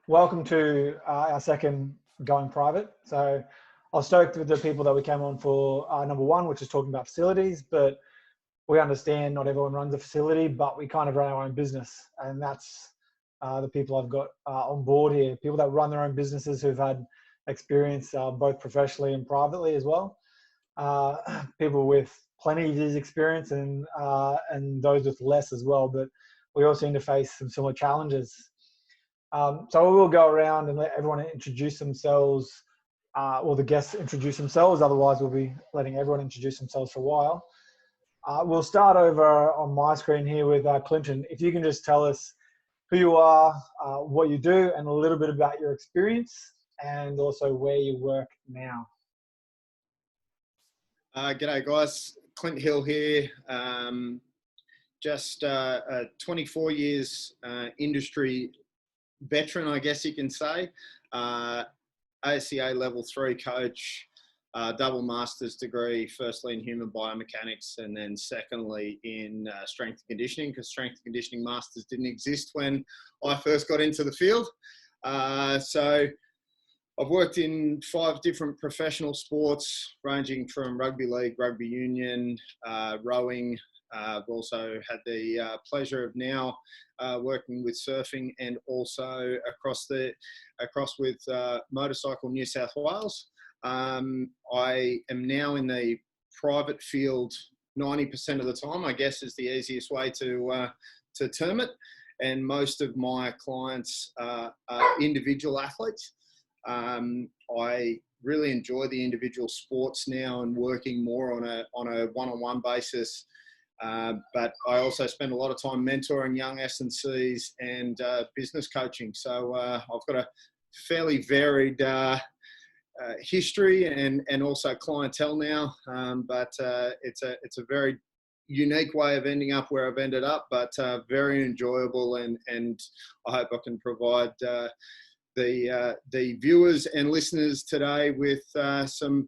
welcome to our second Going Private. So I was stoked with the people that we came on for number one, which is talking about facilities, but we understand not everyone runs a facility, but we kind of run our own business. And that's the people I've got on board here, people that run their own businesses who've had experience both professionally and privately as well. People with plenty of years experience and those with less as well, but we all seem to face some similar challenges. So we will go around and let everyone introduce themselves, or the guests introduce themselves. Otherwise, we'll be letting everyone introduce themselves for a while. We'll start over on my screen here with Klinton. If you can just tell us who you are, what you do, and a little bit about your experience, and also where you work now. G'day guys, Clint Hill here. Just 24 years industry veteran, I guess you can say. ASCA level 3 coach, double master's degree, firstly in human biomechanics and then secondly in strength and conditioning, because strength and conditioning masters didn't exist when I first got into the field. So I've worked in 5 different professional sports, ranging from rugby league, rugby union, rowing. I've also had the pleasure of now working with surfing and also across with Motorcycle New South Wales. I am now in the private field 90% of the time, I guess is the easiest way to term it. And most of my clients are individual athletes. I really enjoy the individual sports now and working more on a one-on-one basis. But I also spend a lot of time mentoring young S&Cs and business coaching. So I've got a fairly varied history and also clientele now. But it's a very unique way of ending up where I've ended up, but very enjoyable. And I hope I can provide the viewers and listeners today with some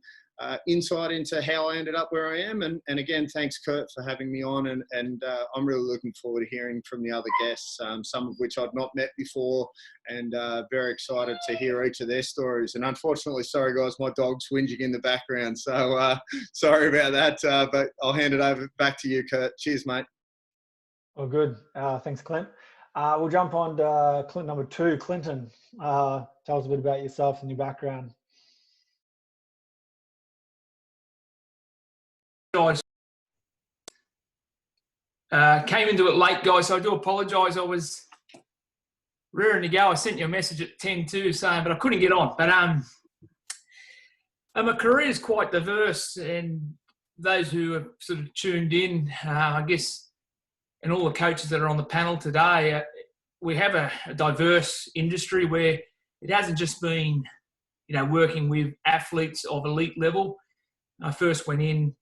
insight into how I ended up where I am. And again, thanks Kurt for having me on. And I'm really looking forward to hearing from the other guests, some of which I've not met before, and very excited to hear each of their stories. And unfortunately, sorry guys, my dog's whinging in the background. So sorry about that, but I'll hand it over back to you, Kurt. Cheers, mate. Oh, good. Thanks, Clint. We'll jump on to Clint number 2, Klinton. Tell us a bit about yourself and your background. Guys, came into it late, guys, so I do apologise. I was rearing to go. I sent you a message at 10:02 saying, but I couldn't get on. But my career is quite diverse, and those who have sort of tuned in, I guess, and all the coaches that are on the panel today, we have a diverse industry where it hasn't just been, working with athletes of elite level. I first went in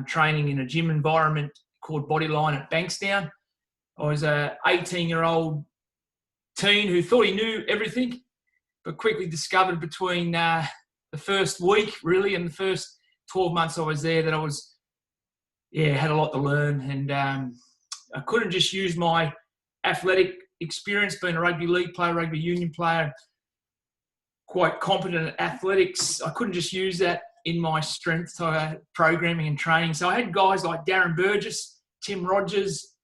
training in a gym environment called Bodyline at Bankstown. I was a 18-year-old teen who thought he knew everything, but quickly discovered between the first week, really, and the first 12 months I was there that I was, had a lot to learn. And I couldn't just use my athletic experience, being a rugby league player, rugby union player, quite competent at athletics. I couldn't just use that in my strength programming and training. So I had guys like Darren Burgess, Tim Rogers,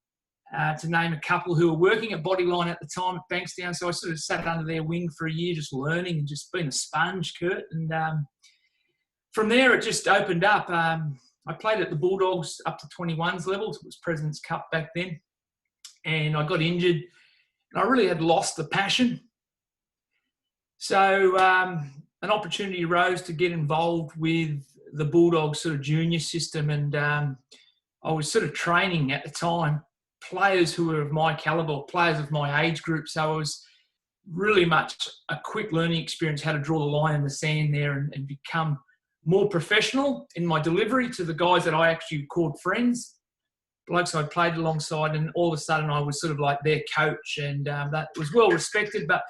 to name a couple, who were working at Bodyline at the time at Bankstown. So I sort of sat under their wing for a year, just learning and just being a sponge, Kurt. And from there, it just opened up. I played at the Bulldogs up to 21s levels. It was President's Cup back then. And I got injured. And I really had lost the passion. So an opportunity arose to get involved with the Bulldogs sort of junior system. And I was sort of training at the time players who were of my calibre, players of my age group. So it was really much a quick learning experience, how to draw the line in the sand there and become more professional in my delivery to the guys that I actually called friends, blokes I played alongside. And all of a sudden I was sort of like their coach, and that was well respected. But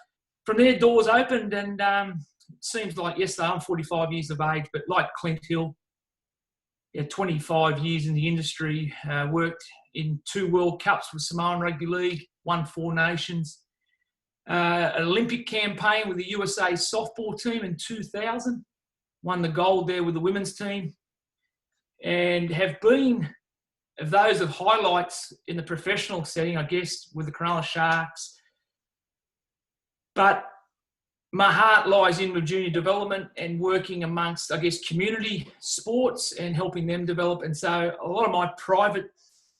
from there, doors opened, and it seems like yesterday I'm 45 years of age, but like Clint Hill, 25 years in the industry, worked in 2 World Cups with Samoan Rugby League, won 4 nations, an Olympic campaign with the USA softball team in 2000, won the gold there with the women's team, and have been of those of highlights in the professional setting, I guess, with the Cronulla Sharks. But my heart lies in with junior development and working amongst, I guess, community sports and helping them develop. And so a lot of my private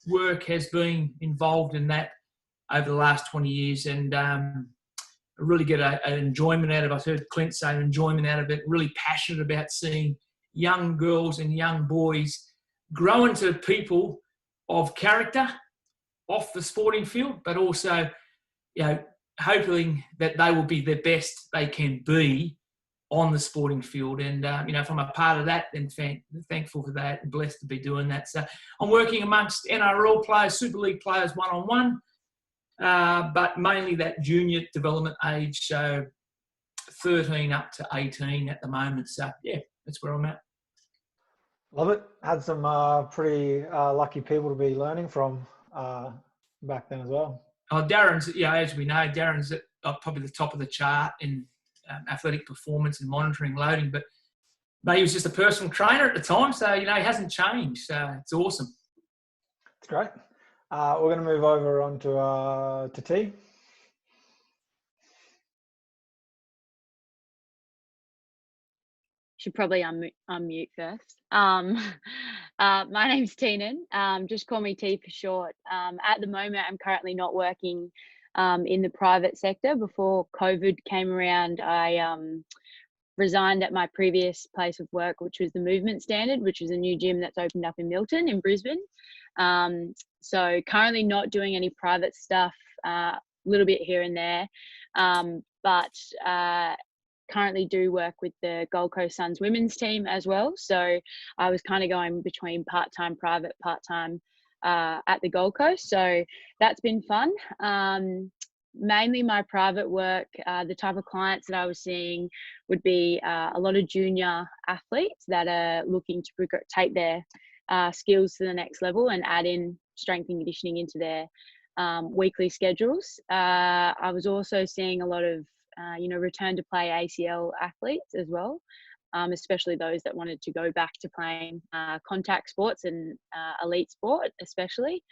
work has been involved in that over the last 20 years. And I really get an enjoyment out of it. I've heard Clint say enjoyment out of it, really passionate about seeing young girls and young boys grow into people of character off the sporting field, but also, hoping that they will be the best they can be on the sporting field. And, if I'm a part of that, then thankful for that and blessed to be doing that. So I'm working amongst NRL players, Super League players one-on-one, but mainly that junior development age, so 13 up to 18 at the moment. So, yeah, that's where I'm at. Love it. Had some pretty lucky people to be learning from back then as well. Oh, Darren's, as we know, Darren's at probably the top of the chart in athletic performance and monitoring loading, but he was just a personal trainer at the time, so, he hasn't changed. So it's awesome. It's great. We're going to move over on to T. Should probably unmute first. My name's Tiernan. Just call me T for short. At the moment, I'm currently not working in the private sector. Before COVID came around, I resigned at my previous place of work, which was the Movement Standard, which is a new gym that's opened up in Milton in Brisbane. So currently not doing any private stuff, a little bit here and there, but currently do work with the Gold Coast Suns women's team as well. So I was kind of going between part-time private, part-time at the Gold Coast. So that's been fun. Mainly my private work, the type of clients that I was seeing would be a lot of junior athletes that are looking to take their skills to the next level and add in strength and conditioning into their weekly schedules. I was also seeing a lot of return to play ACL athletes as well, especially those that wanted to go back to playing contact sports and elite sport especially.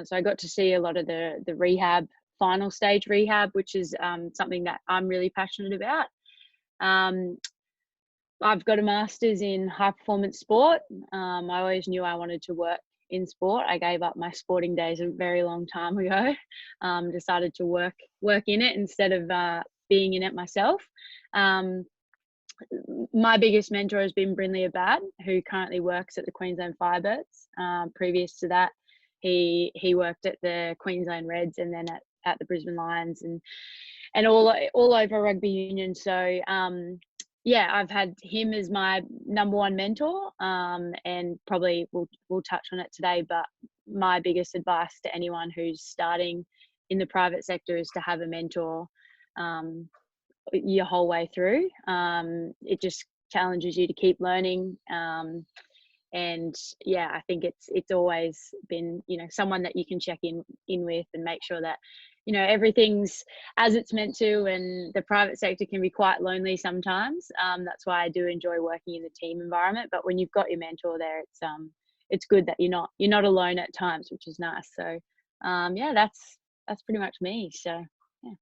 So I got to see a lot of the rehab, final stage rehab, which is something that I'm really passionate about. I've got a master's in high performance sport. I always knew I wanted to work in sport. I gave up my sporting days a very long time ago. Decided to work in it instead of being in it myself. My biggest mentor has been Brindley Abad, who currently works at the Queensland Firebirds. Previous to that, he worked at the Queensland Reds and then at the Brisbane Lions and all over rugby union. So I've had him as my number one mentor, and probably we'll touch on it today. But my biggest advice to anyone who's starting in the private sector is to have a mentor your whole way through. It just challenges you to keep learning, and I think it's always been someone that you can check in with and make sure that everything's as it's meant to. And the private sector can be quite lonely sometimes. That's why I do enjoy working in the team environment. But when you've got your mentor there, it's good that you're not alone at times, which is nice. So that's pretty much me. So yeah.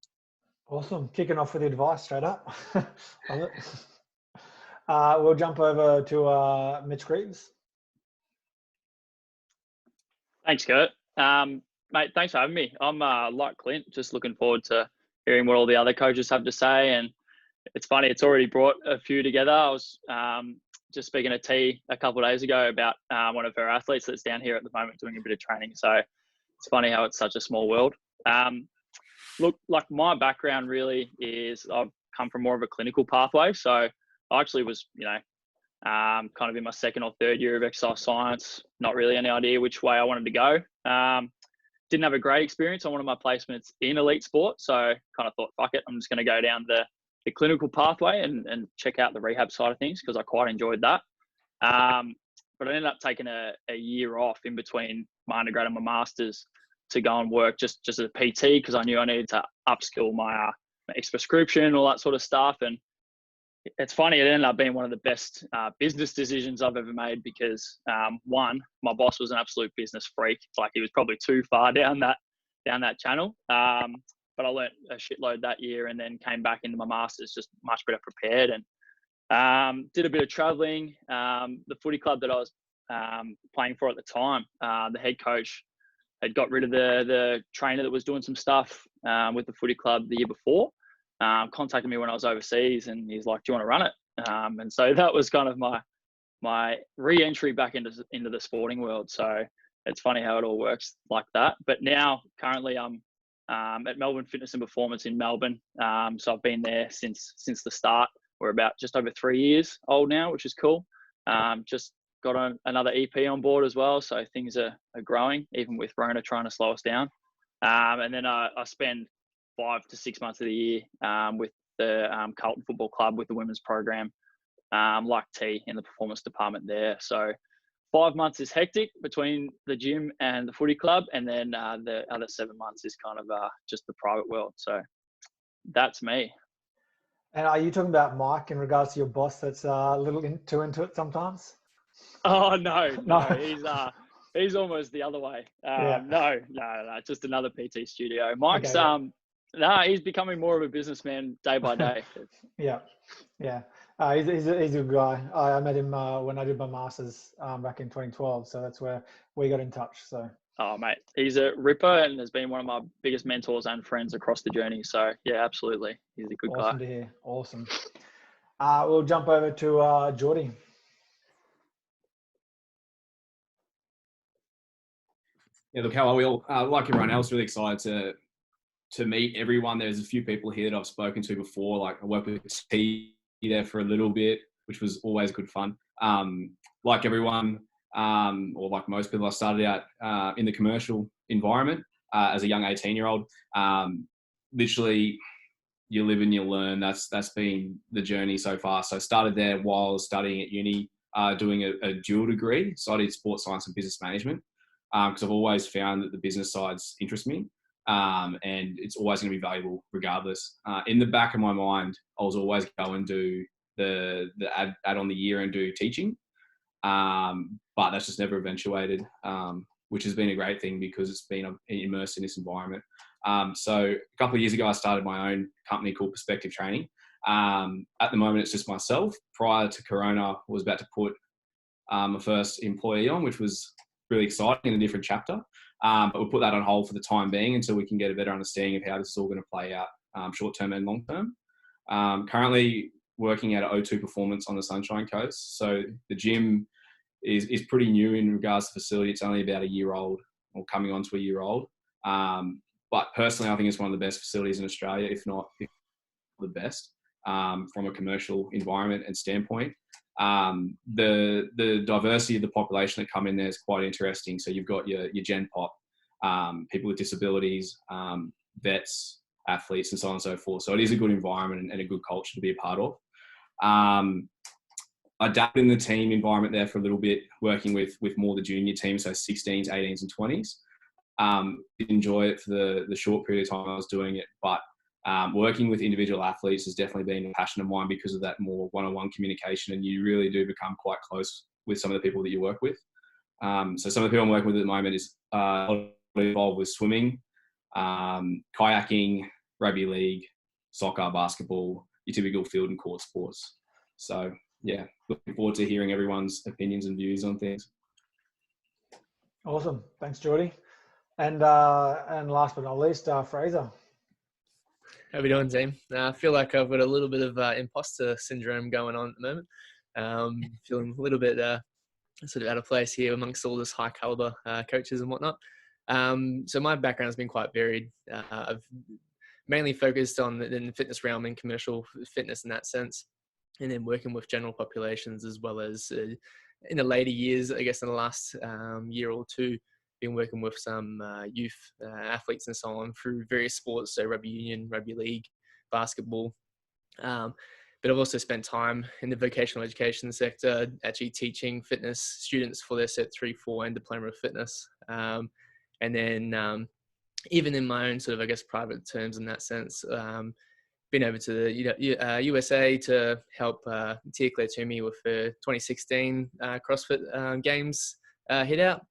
Awesome. Kicking off with the advice straight up. Love it. We'll jump over to Mitch Greaves. Thanks, Kurt. Mate, thanks for having me. I'm like Clint, just looking forward to hearing what all the other coaches have to say. And it's funny, it's already brought a few together. I was just speaking to T a couple of days ago about one of her athletes that's down here at the moment doing a bit of training. So it's funny how it's such a small world. Look, like my background really is I've come from more of a clinical pathway. So I actually was, kind of in my second or third year of exercise science, not really any idea which way I wanted to go. Didn't have a great experience on one of my placements in elite sport. So kind of thought, fuck it, I'm just going to go down the clinical pathway and check out the rehab side of things because I quite enjoyed that. But I ended up taking a year off in between my undergrad and my master's to go and work just as a PT, because I knew I needed to upskill my prescription, all that sort of stuff. And it's funny, it ended up being one of the best business decisions I've ever made, because one, my boss was an absolute business freak. Like, he was probably too far down that channel. But I learnt a shitload that year, and then came back into my masters just much better prepared, and did a bit of traveling. The footy club that I was playing for at the time, the head coach had got rid of the trainer that was doing some stuff with the footy club the year before. Contacted me when I was overseas, and he's like, "Do you want to run it?" And so that was kind of my re-entry back into the sporting world. So it's funny how it all works like that. But now, currently, I'm at Melbourne Fitness and Performance in Melbourne. So I've been there since the start. We're about just over 3 years old now, which is cool. Just got another EP on board as well, so things are growing, even with Rona trying to slow us down. And then I spend 5 to 6 months of the year with the Carlton Football Club with the women's program, like T, in the performance department there. So 5 months is hectic between the gym and the footy club, and then the other 7 months is kind of just the private world. So that's me. And are you talking about Mike in regards to your boss that's a little too into it sometimes? Oh, no. He's almost the other way. No, just another PT studio. Mike's, okay, he's becoming more of a businessman day by day. yeah. He's a good guy. I met him when I did my masters back in 2012. So that's where we got in touch. So. Oh, mate, he's a ripper and has been one of my biggest mentors and friends across the journey. So yeah, absolutely, he's a good guy. Awesome to hear. Awesome. We'll jump over to Jordi. Yeah, look, how are we all? Like everyone else, really excited to meet everyone. There's a few people here that I've spoken to before. Like, I worked with T there for a little bit, which was always good fun. Like everyone, or like most people, I started out in the commercial environment as a young 18-year-old. Literally, you live and you learn. That's been the journey so far. So I started there while I was studying at uni, doing a dual degree. So I did sports science and business management, because I've always found that the business sides interest me, and it's always going to be valuable regardless. In the back of my mind, I was always going to do the add on the year and do teaching. But that's just never eventuated, which has been a great thing because it's been immersed in this environment. So a couple of years ago, I started my own company called Perspective Training. At the moment, it's just myself. Prior to Corona, I was about to put my first employee on, which was really exciting, in a different chapter. But we'll put that on hold for the time being until we can get a better understanding of how this is all going to play out, short-term and long-term. Currently working at O2 Performance on the Sunshine Coast. So the gym is pretty new in regards to facility. It's only about a year old, or coming on to a year old. But personally, I think it's one of the best facilities in Australia, if not the best, from a commercial environment and standpoint. The diversity of the population that come in there is quite interesting. So you've got your Gen Pop, people with disabilities, vets, athletes, and so on and so forth. So it is a good environment and a good culture to be a part of. I dabbled in the team environment there for a little bit, working with more the junior team, so 16s, 18s, and 20s. Did enjoy it for the short period of time I was doing it, but working with individual athletes has definitely been a passion of mine because of that more one-on-one communication, and you really do become quite close with some of the people that you work with. So some of the people I'm working with at the moment is involved with swimming, kayaking, rugby league, soccer, basketball, your typical field and court sports. So yeah, looking forward to hearing everyone's opinions and views on things. Awesome. Thanks, Jordi. And last but not least, Fraser. How we doing, team? I feel like I've got a little bit of imposter syndrome going on at the moment. Feeling a little bit sort of out of place here amongst all this high caliber coaches and whatnot. So my background has been quite varied. I've mainly focused on in the fitness realm and commercial fitness in that sense, and then working with general populations, as well as in the later years, I guess in the last year or two, been working with some youth athletes and so on through various sports, so rugby union, rugby league, basketball. But I've also spent time in the vocational education sector, actually teaching fitness students for their Set 3, 4 and Diploma of Fitness. And then even in my own sort of, I guess, private terms in that sense, been over to the USA to help Tia Toomey with the 2016 CrossFit Games hit out,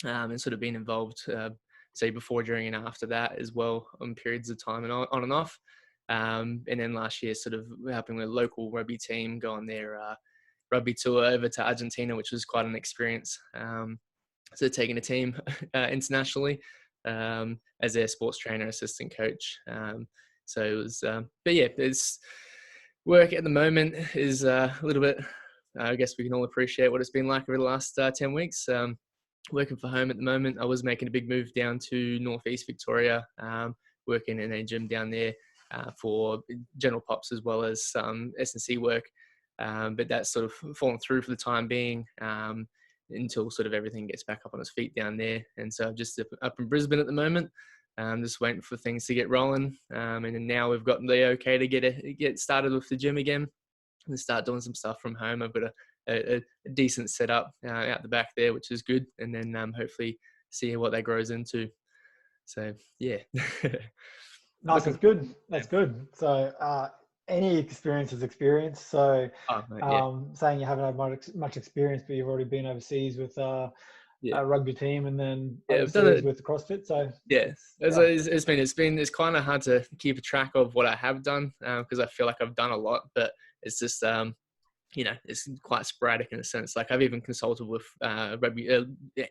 and sort of been involved, say, before, during, and after that as well, on periods of time and on and off. And then last year, sort of helping with a local rugby team go on their rugby tour over to Argentina, which was quite an experience. So taking a team internationally as their sports trainer, assistant coach. So it was, but yeah, it's work at the moment is a little bit, I guess we can all appreciate what it's been like over the last 10 weeks. Working for home at the moment. I was making a big move down to Northeast Victoria, working in a gym down there for general pops as well as some S&C work. But that's sort of fallen through for the time being, until sort of everything gets back up on its feet down there. And so I'm just up in Brisbane at the moment, just waiting for things to get rolling. And then now we've got the okay to get started with the gym again and start doing some stuff from home. I've got a decent setup out the back there, which is good. And then hopefully see what that grows into. So, yeah. Nice, that's good. That's good. So any experience is experience. So saying you haven't had much experience, but you've already been overseas with a rugby team and then overseas with the CrossFit. So it's kind of hard to keep a track of what I have done because I feel like I've done a lot, but it's just it's quite sporadic in a sense. Like I've even consulted with rugby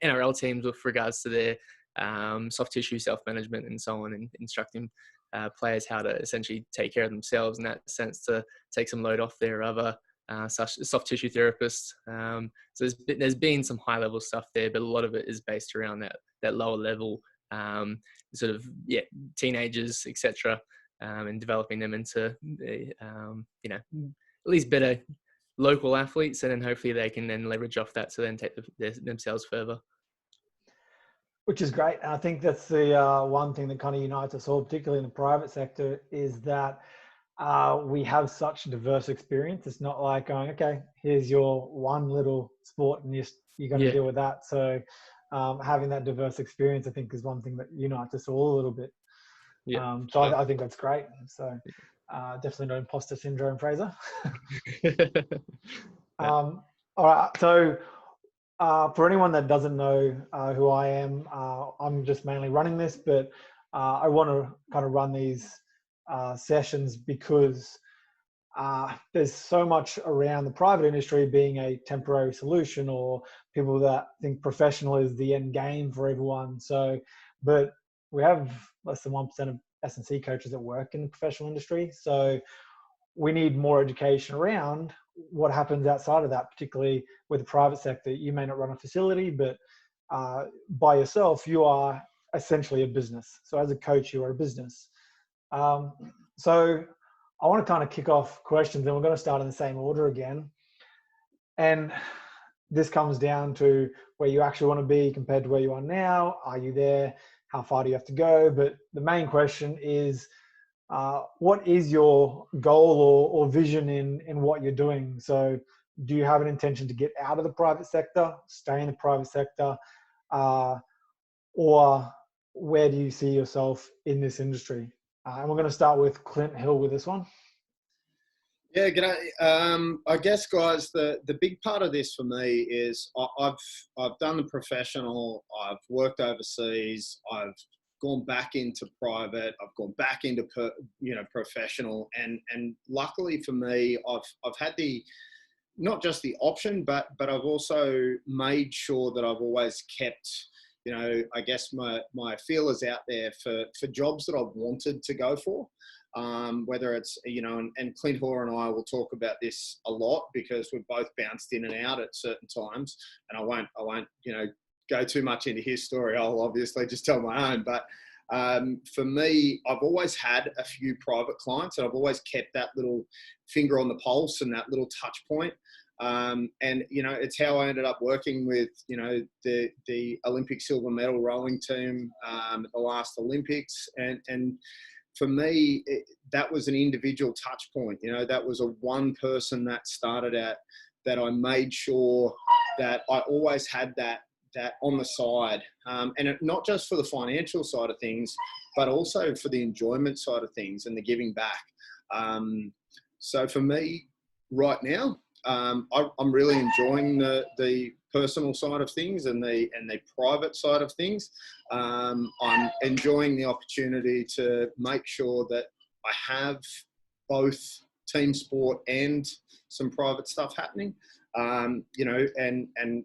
NRL teams with regards to their soft tissue self-management and so on, and instructing players how to essentially take care of themselves in that sense to take some load off their other soft tissue therapists. So there's been some high level stuff there, but a lot of it is based around that lower level sort of teenagers, etc., and developing them into at least better local athletes, and then hopefully they can then leverage off that to then take themselves further. Which is great. And I think that's the one thing that kind of unites us all, particularly in the private sector, is that we have such diverse experience. It's not like going, okay, here's your one little sport and you're going to deal with that. So having that diverse experience, I think, is one thing that unites us all a little bit. I think that's great. So definitely no imposter syndrome, Fraser. All right. So for anyone that doesn't know who I am, I'm just mainly running this, but I want to kind of run these sessions because there's so much around the private industry being a temporary solution, or people that think professional is the end game for everyone. So, but we have less than 1% of S&C coaches that work in the professional industry. So we need more education around what happens outside of that, particularly with the private sector. You may not run a facility, but by yourself, you are essentially a business. So as a coach, you are a business. So I want to kind of kick off questions, and we're going to start in the same order again. And this comes down to where you actually want to be compared to where you are now. Are you there? How far do you have to go? But the main question is, what is your goal or vision in what you're doing? So do you have an intention to get out of the private sector, stay in the private sector, or where do you see yourself in this industry? And we're going to start with Clint Hill with this one. Yeah, g'day. I guess, guys, the big part of this for me is I've done the professional, I've worked overseas, I've gone back into private, I've gone back into professional, and luckily for me, I've had not just the option, but I've also made sure that I've always kept, I guess my feelers out there for jobs that I've wanted to go for. Whether it's, and Clint, Hoare and I will talk about this a lot because we've both bounced in and out at certain times, and I won't, go too much into his story. I'll obviously just tell my own, but for me, I've always had a few private clients, and I've always kept that little finger on the pulse and that little touch point. And, it's how I ended up working with, the Olympic silver medal rowing team at the last Olympics. And for me, that was an individual touch point. That was a one person that started at, that I made sure that I always had that that on the side, not just for the financial side of things, but also for the enjoyment side of things and the giving back. So for me right now, I'm really enjoying the personal side of things and the private side of things. I'm enjoying the opportunity to make sure that I have both team sport and some private stuff happening. And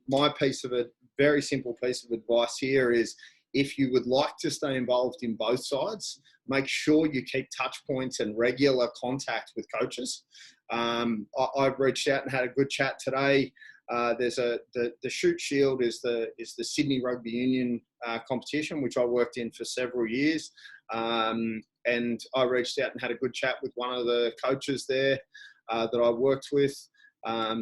my very simple piece of advice here is, if you would like to stay involved in both sides, make sure you keep touch points and regular contact with coaches. I've reached out and had a good chat today. There's the Shoot Shield is the Sydney Rugby Union competition, which I worked in for several years. And I reached out and had a good chat with one of the coaches there that I worked with.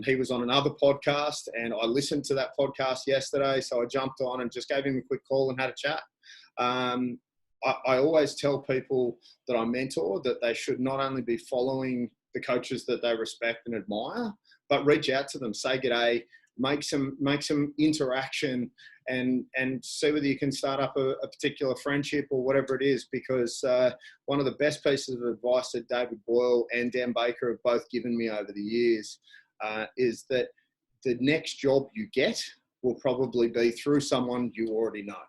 He was on another podcast, and I listened to that podcast yesterday. So I jumped on and just gave him a quick call and had a chat. I always tell people that I mentor that they should not only be following the coaches that they respect and admire, but reach out to them, say g'day, make some interaction, and see whether you can start up a particular friendship or whatever it is. Because one of the best pieces of advice that David Boyle and Dan Baker have both given me over the years is that the next job you get will probably be through someone you already know.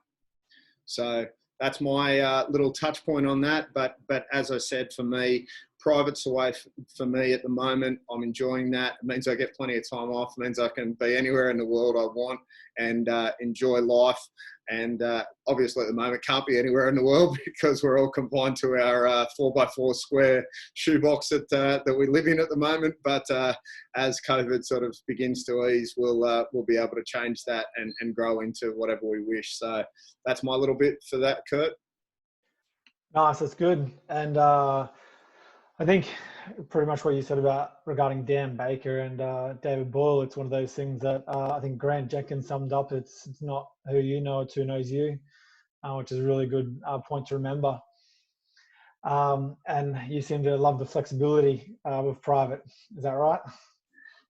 So that's my little touch point on that. But as I said, for me, private's away for me at the moment. I'm enjoying that. It means I get plenty of time off. It means I can be anywhere in the world I want and enjoy life. And obviously at the moment can't be anywhere in the world because we're all confined to our 4x4 square shoebox that we live in at the moment. But as COVID sort of begins to ease, we'll be able to change that and grow into whatever we wish. So that's my little bit for that, Kurt. Nice, that's good. And I think pretty much what you said about regarding Dan Baker and David Boyle, it's one of those things that I think Grant Jenkins summed up. It's not who you know, it's who knows you, which is a really good point to remember. And you seem to love the flexibility with private. Is that right?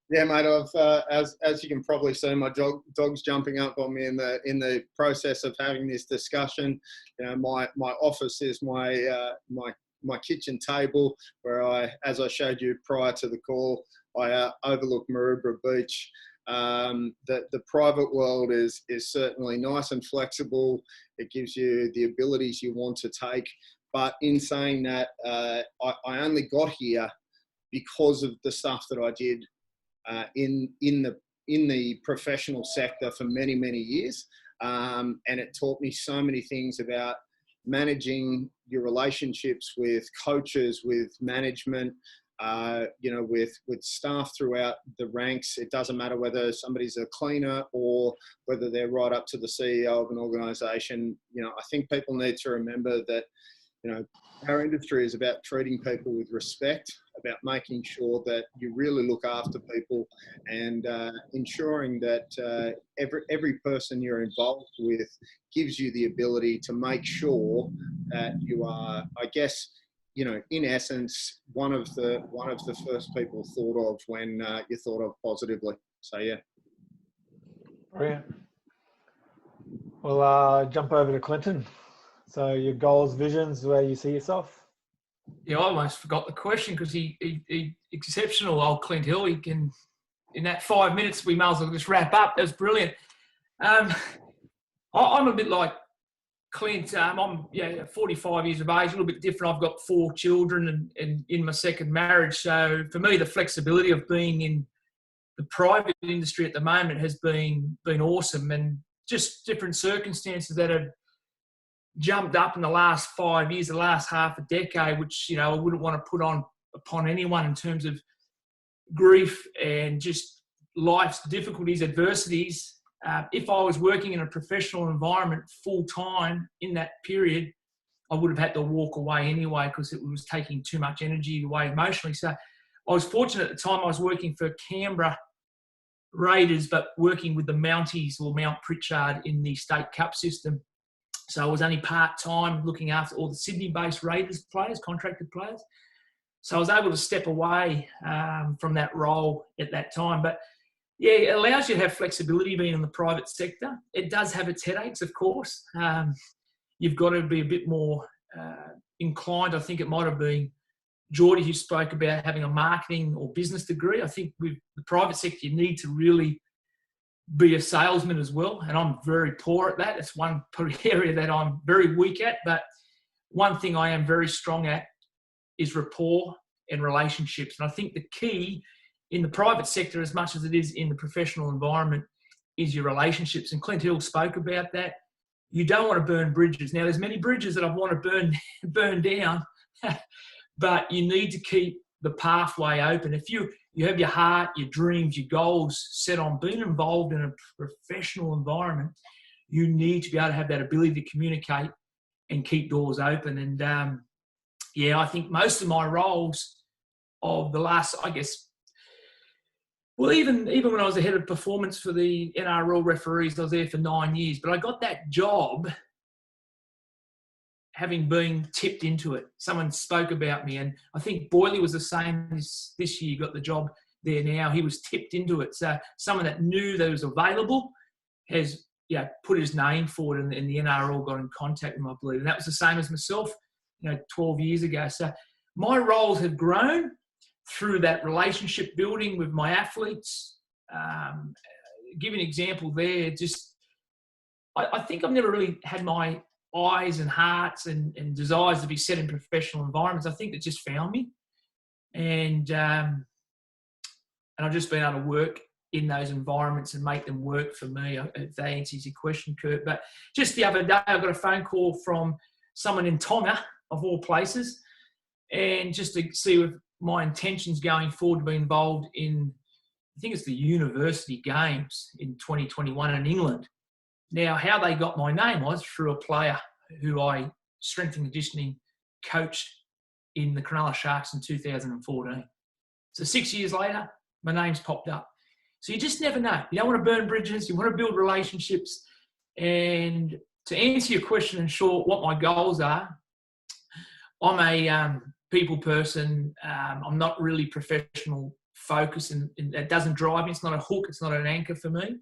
Yeah, mate. I've as you can probably see, my dog's jumping up on me in the process of having this discussion. You know, my office is my kitchen table, where as I showed you prior to the call, I overlook Maroubra Beach. The private world is certainly nice and flexible. It gives you the abilities you want to take. But in saying that, I only got here because of the stuff that I did in the professional sector for many, many years. And it taught me so many things about managing your relationships with coaches, with management, with staff throughout the ranks. It doesn't matter whether somebody's a cleaner or whether they're right up to the CEO of an organisation. I think people need to remember that, our industry is about treating people with respect, about making sure that you really look after people, and ensuring that every person you're involved with gives you the ability to make sure that you are, I guess, in essence, one of the first people thought of when you thought of positively. So yeah. Brilliant. We'll jump over to Klinton. So your goals, visions, where you see yourself? Yeah, I almost forgot the question because he exceptional, old Clint Hill. He can, in that 5 minutes, we may as well just wrap up. That was brilliant. I'm a bit like Clint. I'm 45 years of age, a little bit different. I've got 4 children and in my second marriage. So for me, the flexibility of being in the private industry at the moment has been awesome, and just different circumstances that have jumped up in the last 5 years, the last half a decade, which, I wouldn't want to put upon anyone in terms of grief and just life's difficulties, adversities. If I was working in a professional environment full time in that period, I would have had to walk away anyway because it was taking too much energy away emotionally. So I was fortunate at the time. I was working for Canberra Raiders, but working with the Mounties or Mount Pritchard in the State Cup system. So I was only part-time looking after all the Sydney-based Raiders players, contracted players. So I was able to step away from that role at that time. But, Yeah, it allows you to have flexibility being in the private sector. It does have its headaches, of course. You've got to be a bit more inclined. I think it might have been Jordi who spoke about having a marketing or business degree. I think with the private sector, you need to really be a salesman as well. And I'm very poor at that. It's one area that I'm very weak at. But one thing I am very strong at is rapport and relationships. And I think the key in the private sector, as much as it is in the professional environment, is your relationships. And Clint Hill spoke about that. You don't want to burn bridges. Now, there's many bridges that I want to burn down, but you need to keep the pathway open. If you have your heart, your dreams, your goals set on being involved in a professional environment, you need to be able to have that ability to communicate and keep doors open. And I think most of my roles of the last, I guess, well, even when I was the head of performance for the NRL referees, I was there for 9 years. But I got that job having been tipped into it. Someone spoke about me, and I think Boyley was the same this year. Got the job there now. He was tipped into it. So someone that knew that it was available has put his name forward, and the NRL got in contact with him, I believe. And that was the same as myself, 12 years ago. So my roles have grown through that relationship building with my athletes. Give an example there. Just, I think I've never really had my eyes and hearts and desires to be set in professional environments. I think it just found me. And I've just been able to work in those environments and make them work for me, if that answers your question, Kurt. But just the other day, I got a phone call from someone in Tonga, of all places, and just to see if my intentions going forward to be involved in, I think it's the University Games in 2021 in England. Now, how they got my name was through a player who I strength and conditioning coached in the Cronulla Sharks in 2014. So 6 years later, my name's popped up. So you just never know. You don't want to burn bridges. You want to build relationships. And to answer your question in short, what my goals are, I'm a people person. I'm not really professional focused, and that doesn't drive me. It's not a hook. It's not an anchor for me.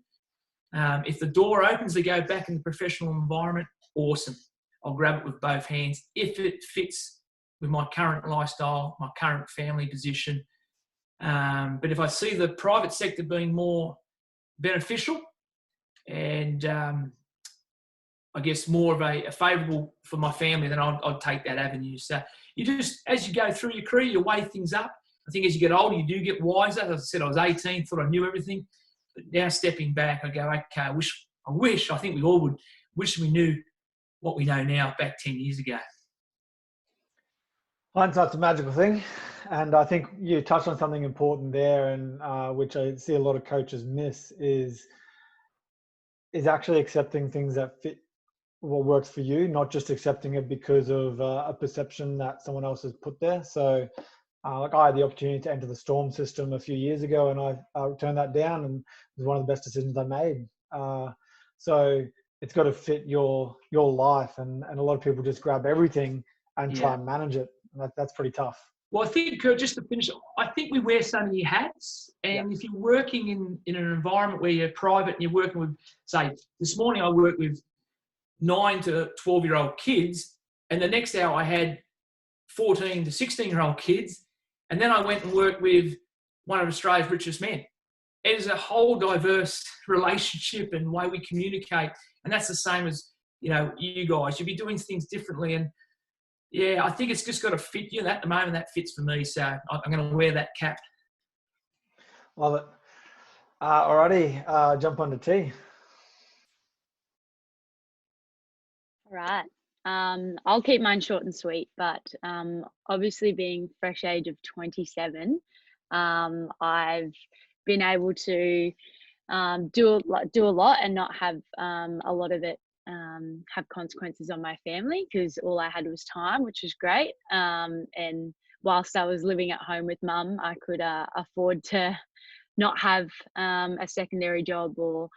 If the door opens to go back in the professional environment, awesome. I'll grab it with both hands. If it fits with my current lifestyle, my current family position. But if I see the private sector being more beneficial and I guess more of a favourable for my family, then I'd take that avenue. So you just, as you go through your career, you weigh things up. I think as you get older, you do get wiser. As I said, I was 18, thought I knew everything. But now stepping back, I go, okay, I think we all would wish we knew what we know now back 10 years ago. Hindsight's a magical thing. And I think you touched on something important there, and which I see a lot of coaches miss is actually accepting things that fit what works for you, not just accepting it because of a perception that someone else has put there. So like I had the opportunity to enter the Storm system a few years ago, and I turned that down, and it was one of the best decisions I made. So it's got to fit your life, and a lot of people just grab everything and try and manage it. That's pretty tough. Well, I think, just to finish, I think we wear so many hats. And if you're working in an environment where you're private and you're working with, say, this morning I worked with 9 to 12-year-old kids, and the next hour I had 14 to 16-year-old kids, and then I went and worked with one of Australia's richest men. It is a whole diverse relationship and way we communicate, and that's the same as, you guys. You'll be doing things differently, and I think it's just got to fit you. At the moment, that fits for me, so I'm going to wear that cap. Love it. Alrighty, jump on to tea. All right. I'll keep mine short and sweet, but obviously being fresh age of 27, I've been able to do a lot and not have a lot of it have consequences on my family, because all I had was time, which was great. And whilst I was living at home with mum, I could afford to not have a secondary job or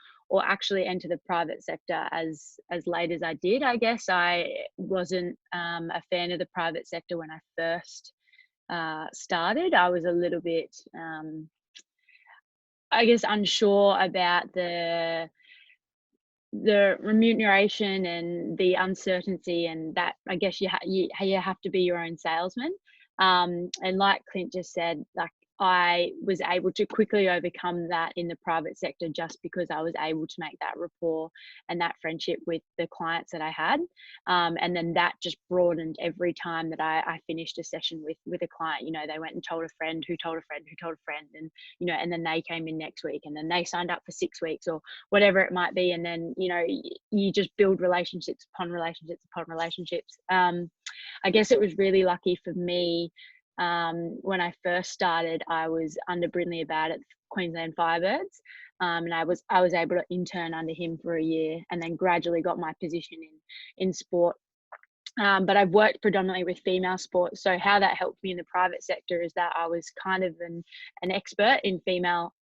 actually enter the private sector as late as I did. I guess I wasn't a fan of the private sector when I first started. I was a little bit I guess, unsure about the remuneration and the uncertainty, and that I guess you have to be your own salesman. And like Clint just said, like, I was able to quickly overcome that in the private sector just because I was able to make that rapport and that friendship with the clients that I had. And then that just broadened every time that I finished a session with a client. You know, they went and told a friend who told a friend who told a friend, and, you know, and then they came in next week, and then they signed up for 6 weeks or whatever it might be. And then, you know, you just build relationships upon relationships upon relationships. I guess it was really lucky for me. When I first started, I was under Brindley About at Queensland Firebirds, and I was able to intern under him for a year, and then gradually got my position in sport. But I've worked predominantly with female sports, so how that helped me in the private sector is that I was kind of an expert in female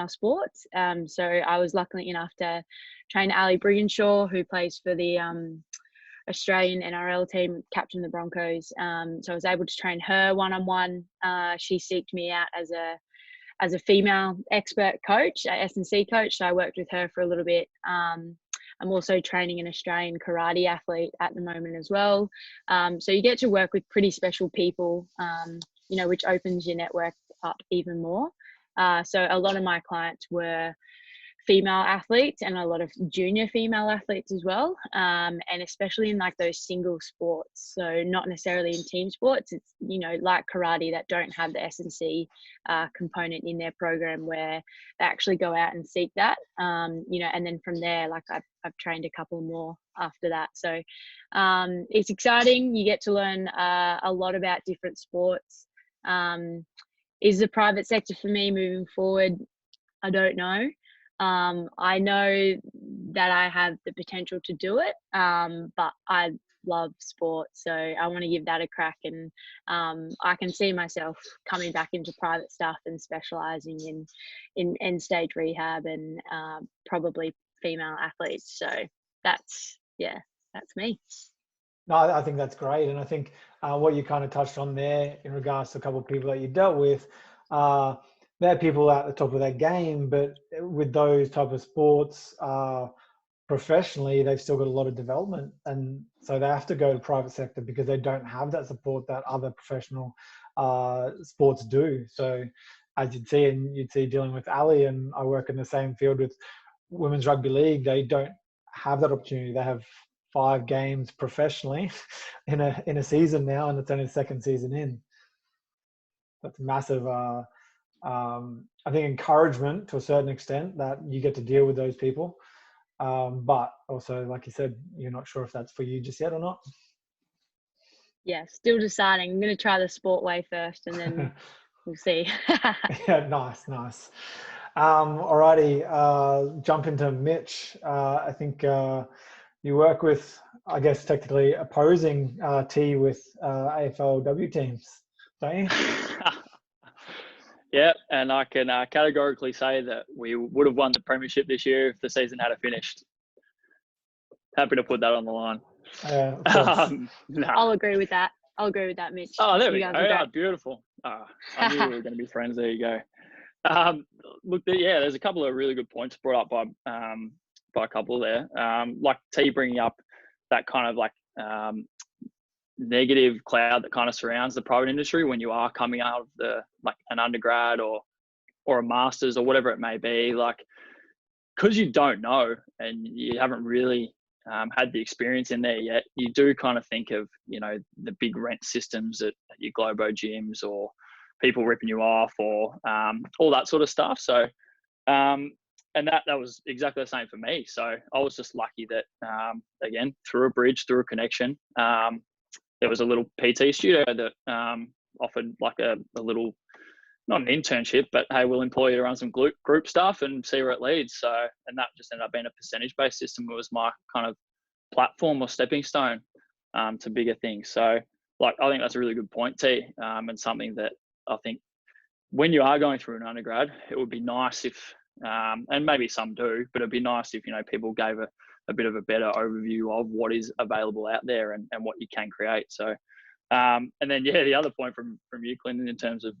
sports. So I was lucky enough to train Ali Brigginshaw, who plays for the Australian NRL team, captain the Broncos. So I was able to train her one-on-one. She seeked me out as a female expert coach, S&C coach. So I worked with her for a little bit. I'm also training an Australian karate athlete at the moment as well. So you get to work with pretty special people, you know, which opens your network up even more. So a lot of my clients were female athletes and a lot of junior female athletes as well, and especially in like those single sports, so not necessarily in team sports. It's, you know, like karate, that don't have the S&C component in their program, where they actually go out and seek that, you know, and then from there, like I've trained a couple more after that. So it's exciting. You get to learn a lot about different sports. Is the private sector for me moving forward? I don't know. I know that I have the potential to do it, but I love sport, so I want to give that a crack, and I can see myself coming back into private stuff and specialising in end stage rehab and probably female athletes. So that's me. No, I think that's great. And I think what you kind of touched on there in regards to a couple of people that you dealt with, they're people at the top of their game, but with those type of sports, professionally, they've still got a lot of development. And so they have to go to private sector because they don't have that support that other professional sports do. So as you'd see dealing with Ali, and I work in the same field with women's rugby league, they don't have that opportunity. They have 5 games professionally in a season now, and it's only the second season in. That's massive. I think encouragement to a certain extent that you get to deal with those people, but also, like you said, you're not sure if that's for you just yet or not. Yeah, still deciding. I'm going to try the sport way first, and then we'll see. Yeah, nice. Alrighty, jump into Mitch. I think you work with, I guess, technically opposing T with AFLW teams, don't you? Yeah, and I can categorically say that we would have won the premiership this year if the season had finished. Happy to put that on the line. No. I'll agree with that. Mitch. Oh, there we go. Oh, beautiful. I knew we were going to be friends. There you go. Look, there's a couple of really good points brought up by a couple there. Like T bringing up that kind of like negative cloud that kind of surrounds the private industry when you are coming out of an undergrad or a master's or whatever it may be, like, because you don't know and you haven't really had the experience in there yet, you do kind of think of, you know, the big rent systems at your Globo gyms or people ripping you off or all that sort of stuff. So and that was exactly the same for me. So I was just lucky that again, through a bridge, through a connection, there was a little PT studio that offered like a little, not an internship, but hey, we'll employ you to run some group stuff and see where it leads. So, and that just ended up being a percentage-based system. It was my kind of platform or stepping stone to bigger things. So, like, I think that's a really good point, T, and something that I think when you are going through an undergrad, it would be nice if, and maybe some do, but it'd be nice if, you know, people gave a bit of a better overview of what is available out there and what you can create. So, and then, the other point from you, Klinton, in terms of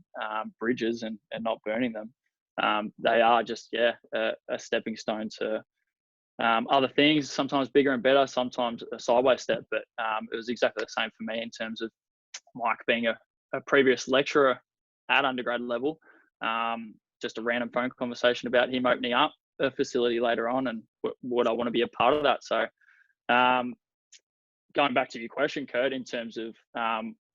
bridges and not burning them. they are just a stepping stone to other things. Sometimes bigger and better, sometimes a sideways step. But it was exactly the same for me in terms of Mike being a previous lecturer at undergrad level. Just a random phone conversation about him opening up a facility later on, and would I want to be a part of that? So going back to your question, Kurt, in terms of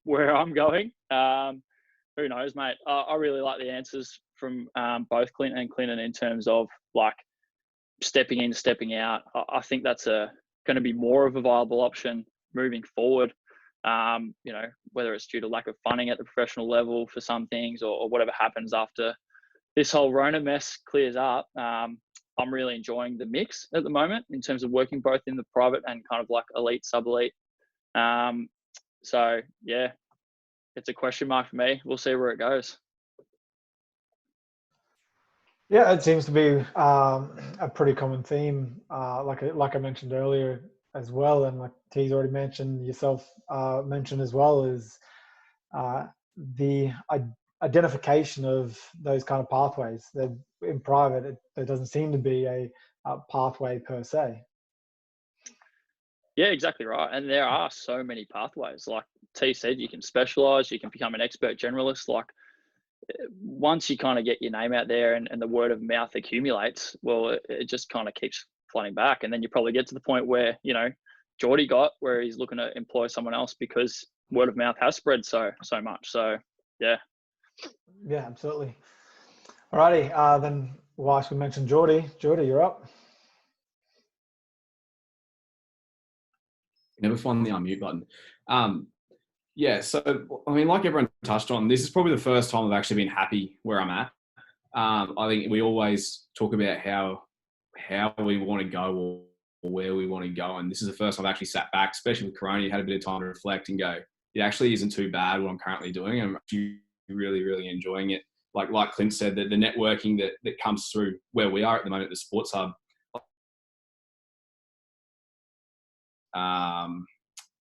where I'm going, who knows, mate? I really like the answers from both Clint and Klinton in terms of like stepping in, stepping out. I think that's going to be more of a viable option moving forward. Whether it's due to lack of funding at the professional level for some things, or whatever happens after this whole Rona mess clears up. I'm really enjoying the mix at the moment in terms of working both in the private and kind of like elite, sub-elite. So yeah, it's a question mark for me. We'll see where it goes. Yeah, it seems to be a pretty common theme, like I mentioned earlier as well, and like T's already mentioned, yourself mentioned as well, is the identification of those kind of pathways. That in private, there doesn't seem to be a pathway per se. Yeah, exactly right. And there are so many pathways. Like T said, you can specialize, you can become an expert generalist. Like once you kind of get your name out there and the word of mouth accumulates, well, it just kind of keeps flooding back. And then you probably get to the point where, Jordi got, where he's looking to employ someone else because word of mouth has spread so much. So, yeah. Yeah, absolutely. Alrighty, then whilst we mentioned Jordi, you're up. Never find the unmute button. Yeah, so I mean, like everyone touched on, this is probably the first time I've actually been happy where I'm at. I think we always talk about how we want to go or where we want to go, and this is the first time I've actually sat back, especially with Corona. Had a bit of time to reflect and go, it actually isn't too bad what I'm currently doing. I'm actually really, really enjoying it. Like Clint said, the networking that comes through where we are at the moment, the Sports Hub.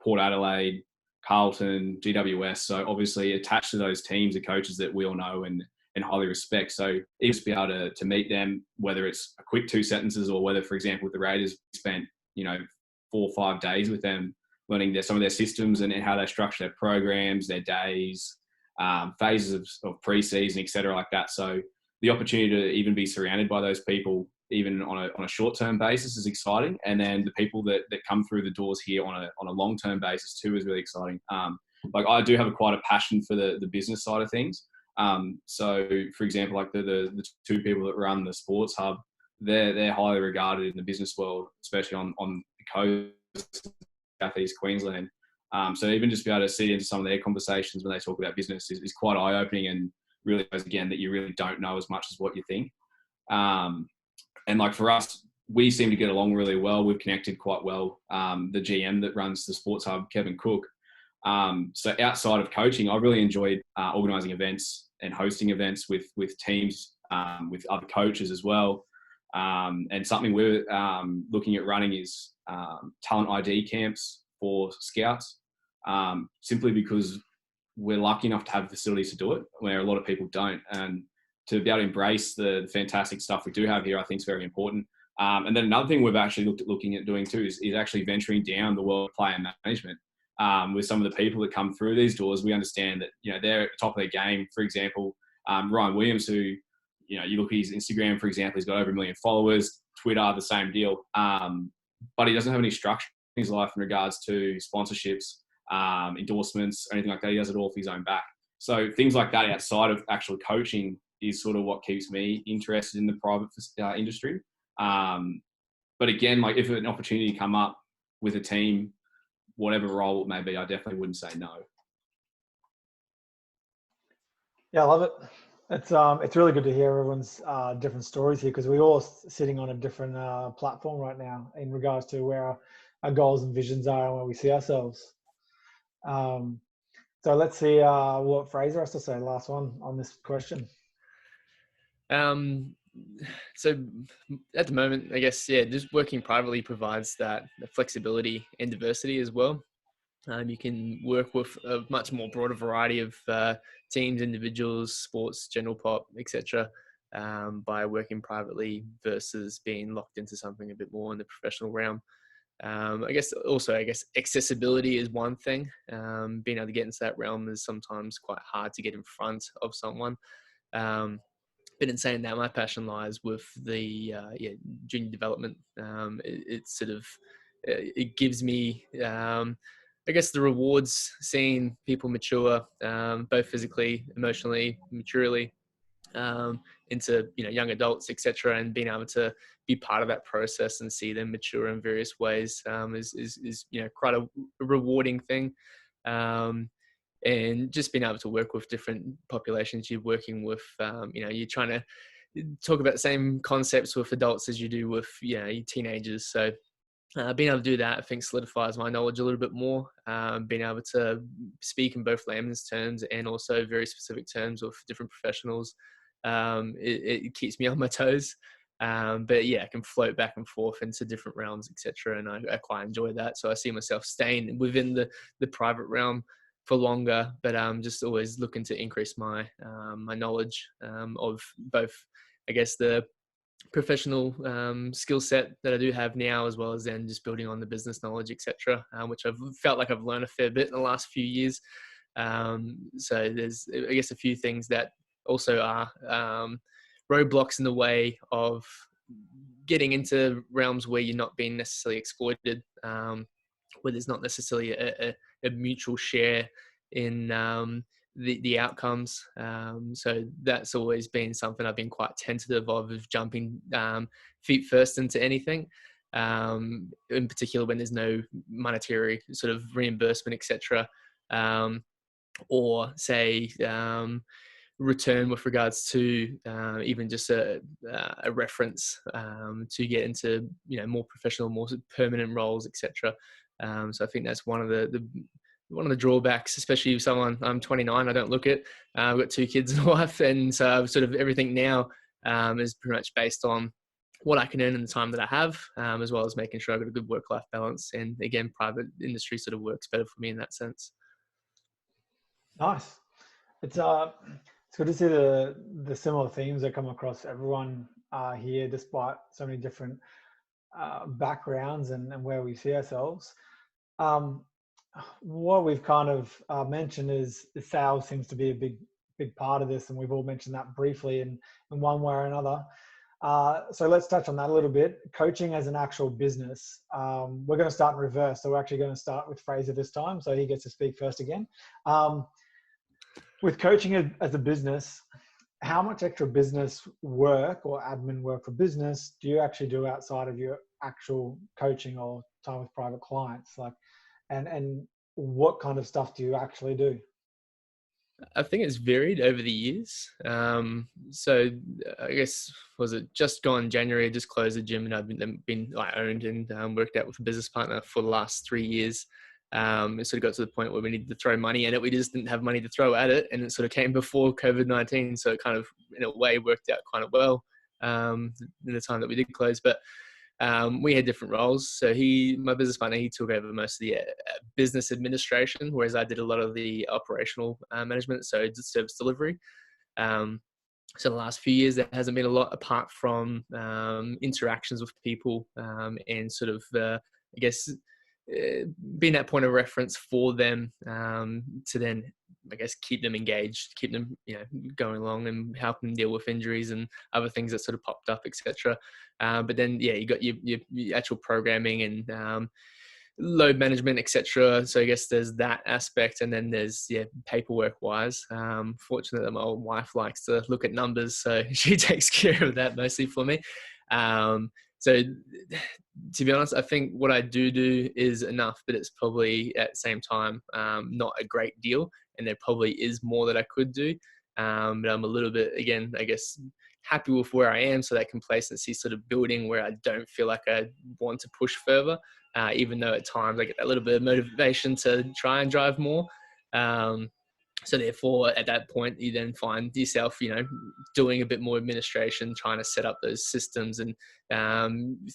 Port Adelaide, Carlton, GWS. So obviously attached to those teams are coaches that we all know and highly respect. So just be able to meet them, whether it's a quick 2 sentences or whether, for example, with the Raiders, we spent 4 or 5 days with them learning some of their systems and how they structure their programs, their days, phases of pre-season, et cetera, like that. So the opportunity to even be surrounded by those people, even on a short-term basis, is exciting. And then the people that come through the doors here on a long-term basis too is really exciting. I do have quite a passion for the business side of things. So for example, like the 2 people that run the Sports Hub, they're highly regarded in the business world, especially on the coast, Southeast Queensland. So even just be able to see into some of their conversations when they talk about business is quite eye-opening, and really shows again that you really don't know as much as what you think. And like for us, we seem to get along really well. We've connected quite well. The GM that runs the Sports Hub, Kevin Cook. So outside of coaching, I've really enjoyed organising events and hosting events with teams, with other coaches as well. And something we're looking at running is talent ID camps for scouts, simply because we're lucky enough to have facilities to do it, where a lot of people don't. And to be able to embrace the fantastic stuff we do have here, I think is very important. And then another thing we've actually looking at doing too is actually venturing down the world of player management. With some of the people that come through these doors, we understand that they're at the top of their game. For example, Ryan Williams, who you look at his Instagram, for example, he's got over 1 million followers. Twitter, the same deal. But he doesn't have any structure in his life in regards to sponsorships, endorsements, or anything like that. He does it all for his own back. So things like that outside of actual coaching is sort of what keeps me interested in the private industry. But again, like if an opportunity come up with a team, whatever role it may be, I definitely wouldn't say no. Yeah, I love it. It's really good to hear everyone's different stories here, because we're all sitting on a different platform right now in regards to where our goals and visions are and where we see ourselves. So let's see what Fraser has to say. Last one on this question. So at the moment, I guess, just working privately provides that flexibility and diversity as well. You can work with a much more broader variety of teams, individuals, sports, general pop, etc. by working privately versus being locked into something a bit more in the professional realm. I guess accessibility is one thing. Being able to get into that realm is sometimes quite hard to get in front of someone. But in saying that, my passion lies with the junior development. It gives me, I guess, the rewards seeing people mature, both physically, emotionally, maturely, into young adults, etc., and being able to be part of that process and see them mature in various ways is quite a rewarding thing. And just being able to work with different populations you're working with, you're trying to talk about the same concepts with adults as you do with your teenagers. So being able to do that, I think, solidifies my knowledge a little bit more. Being able to speak in both layman's terms and also very specific terms with different professionals, it keeps me on my toes. But yeah, I can float back and forth into different realms, etc., and I quite enjoy that. So I see myself staying within the private realm for longer, but just always looking to increase my my knowledge of both, I guess, the professional skill set that I do have now, as well as then just building on the business knowledge, etc., which I've felt like I've learned a fair bit in the last few years. So there's, I guess, a few things that also are roadblocks in the way of getting into realms where you're not being necessarily exploited, where there's not necessarily a mutual share in the outcomes. So that's always been something I've been quite tentative of jumping feet first into anything, in particular when there's no monetary sort of reimbursement, etc., or say return with regards to even just a reference to get into more professional, more permanent roles, etc. So I think that's one of the drawbacks, especially if I'm 29, I don't look it. I've got 2 kids and a wife, and so sort of everything now is pretty much based on what I can earn in the time that I have, as well as making sure I've got a good work-life balance. And again, private industry sort of works better for me in that sense. Nice. It's good to see the similar themes that come across everyone here, despite so many different backgrounds and where we see ourselves. What we've kind of mentioned is sales seems to be a big part of this, and we've all mentioned that briefly in one way or another. So let's touch on that a little bit. Coaching as an actual business. We're going to start in reverse. So we're actually going to start with Fraser this time, so he gets to speak first again. With coaching as a business, how much extra business work or admin work for business do you actually do outside of your actual coaching or time with private clients? And what kind of stuff do you actually do? I think it's varied over the years. So I guess, was it just gone January, I just closed the gym, and I've been owned and worked out with a business partner for the last 3 years. It sort of got to the point where we needed to throw money at it. We just didn't have money to throw at it, and it sort of came before COVID-19. So it kind of, in a way, worked out quite well in the time that we did close. But we had different roles. So my business partner, he took over most of the business administration, whereas I did a lot of the operational management, so service delivery. So the last few years, there hasn't been a lot apart from interactions with people and sort of, I guess, being that point of reference for them to then, I guess, keep them engaged, keep them, going along and help them deal with injuries and other things that sort of popped up, etc. But then, you got your actual programming and load management, etc. So I guess there's that aspect, and then there's paperwork wise. Fortunately, that my old wife likes to look at numbers, so she takes care of that mostly for me. So to be honest, I think what I do is enough, but it's probably at the same time not a great deal, and there probably is more that I could do. But I'm a little bit, again, I guess, happy with where I am, so that complacency sort of building where I don't feel like I want to push further, even though at times I get that little bit of motivation to try and drive more. So therefore, at that point, you then find yourself, doing a bit more administration, trying to set up those systems and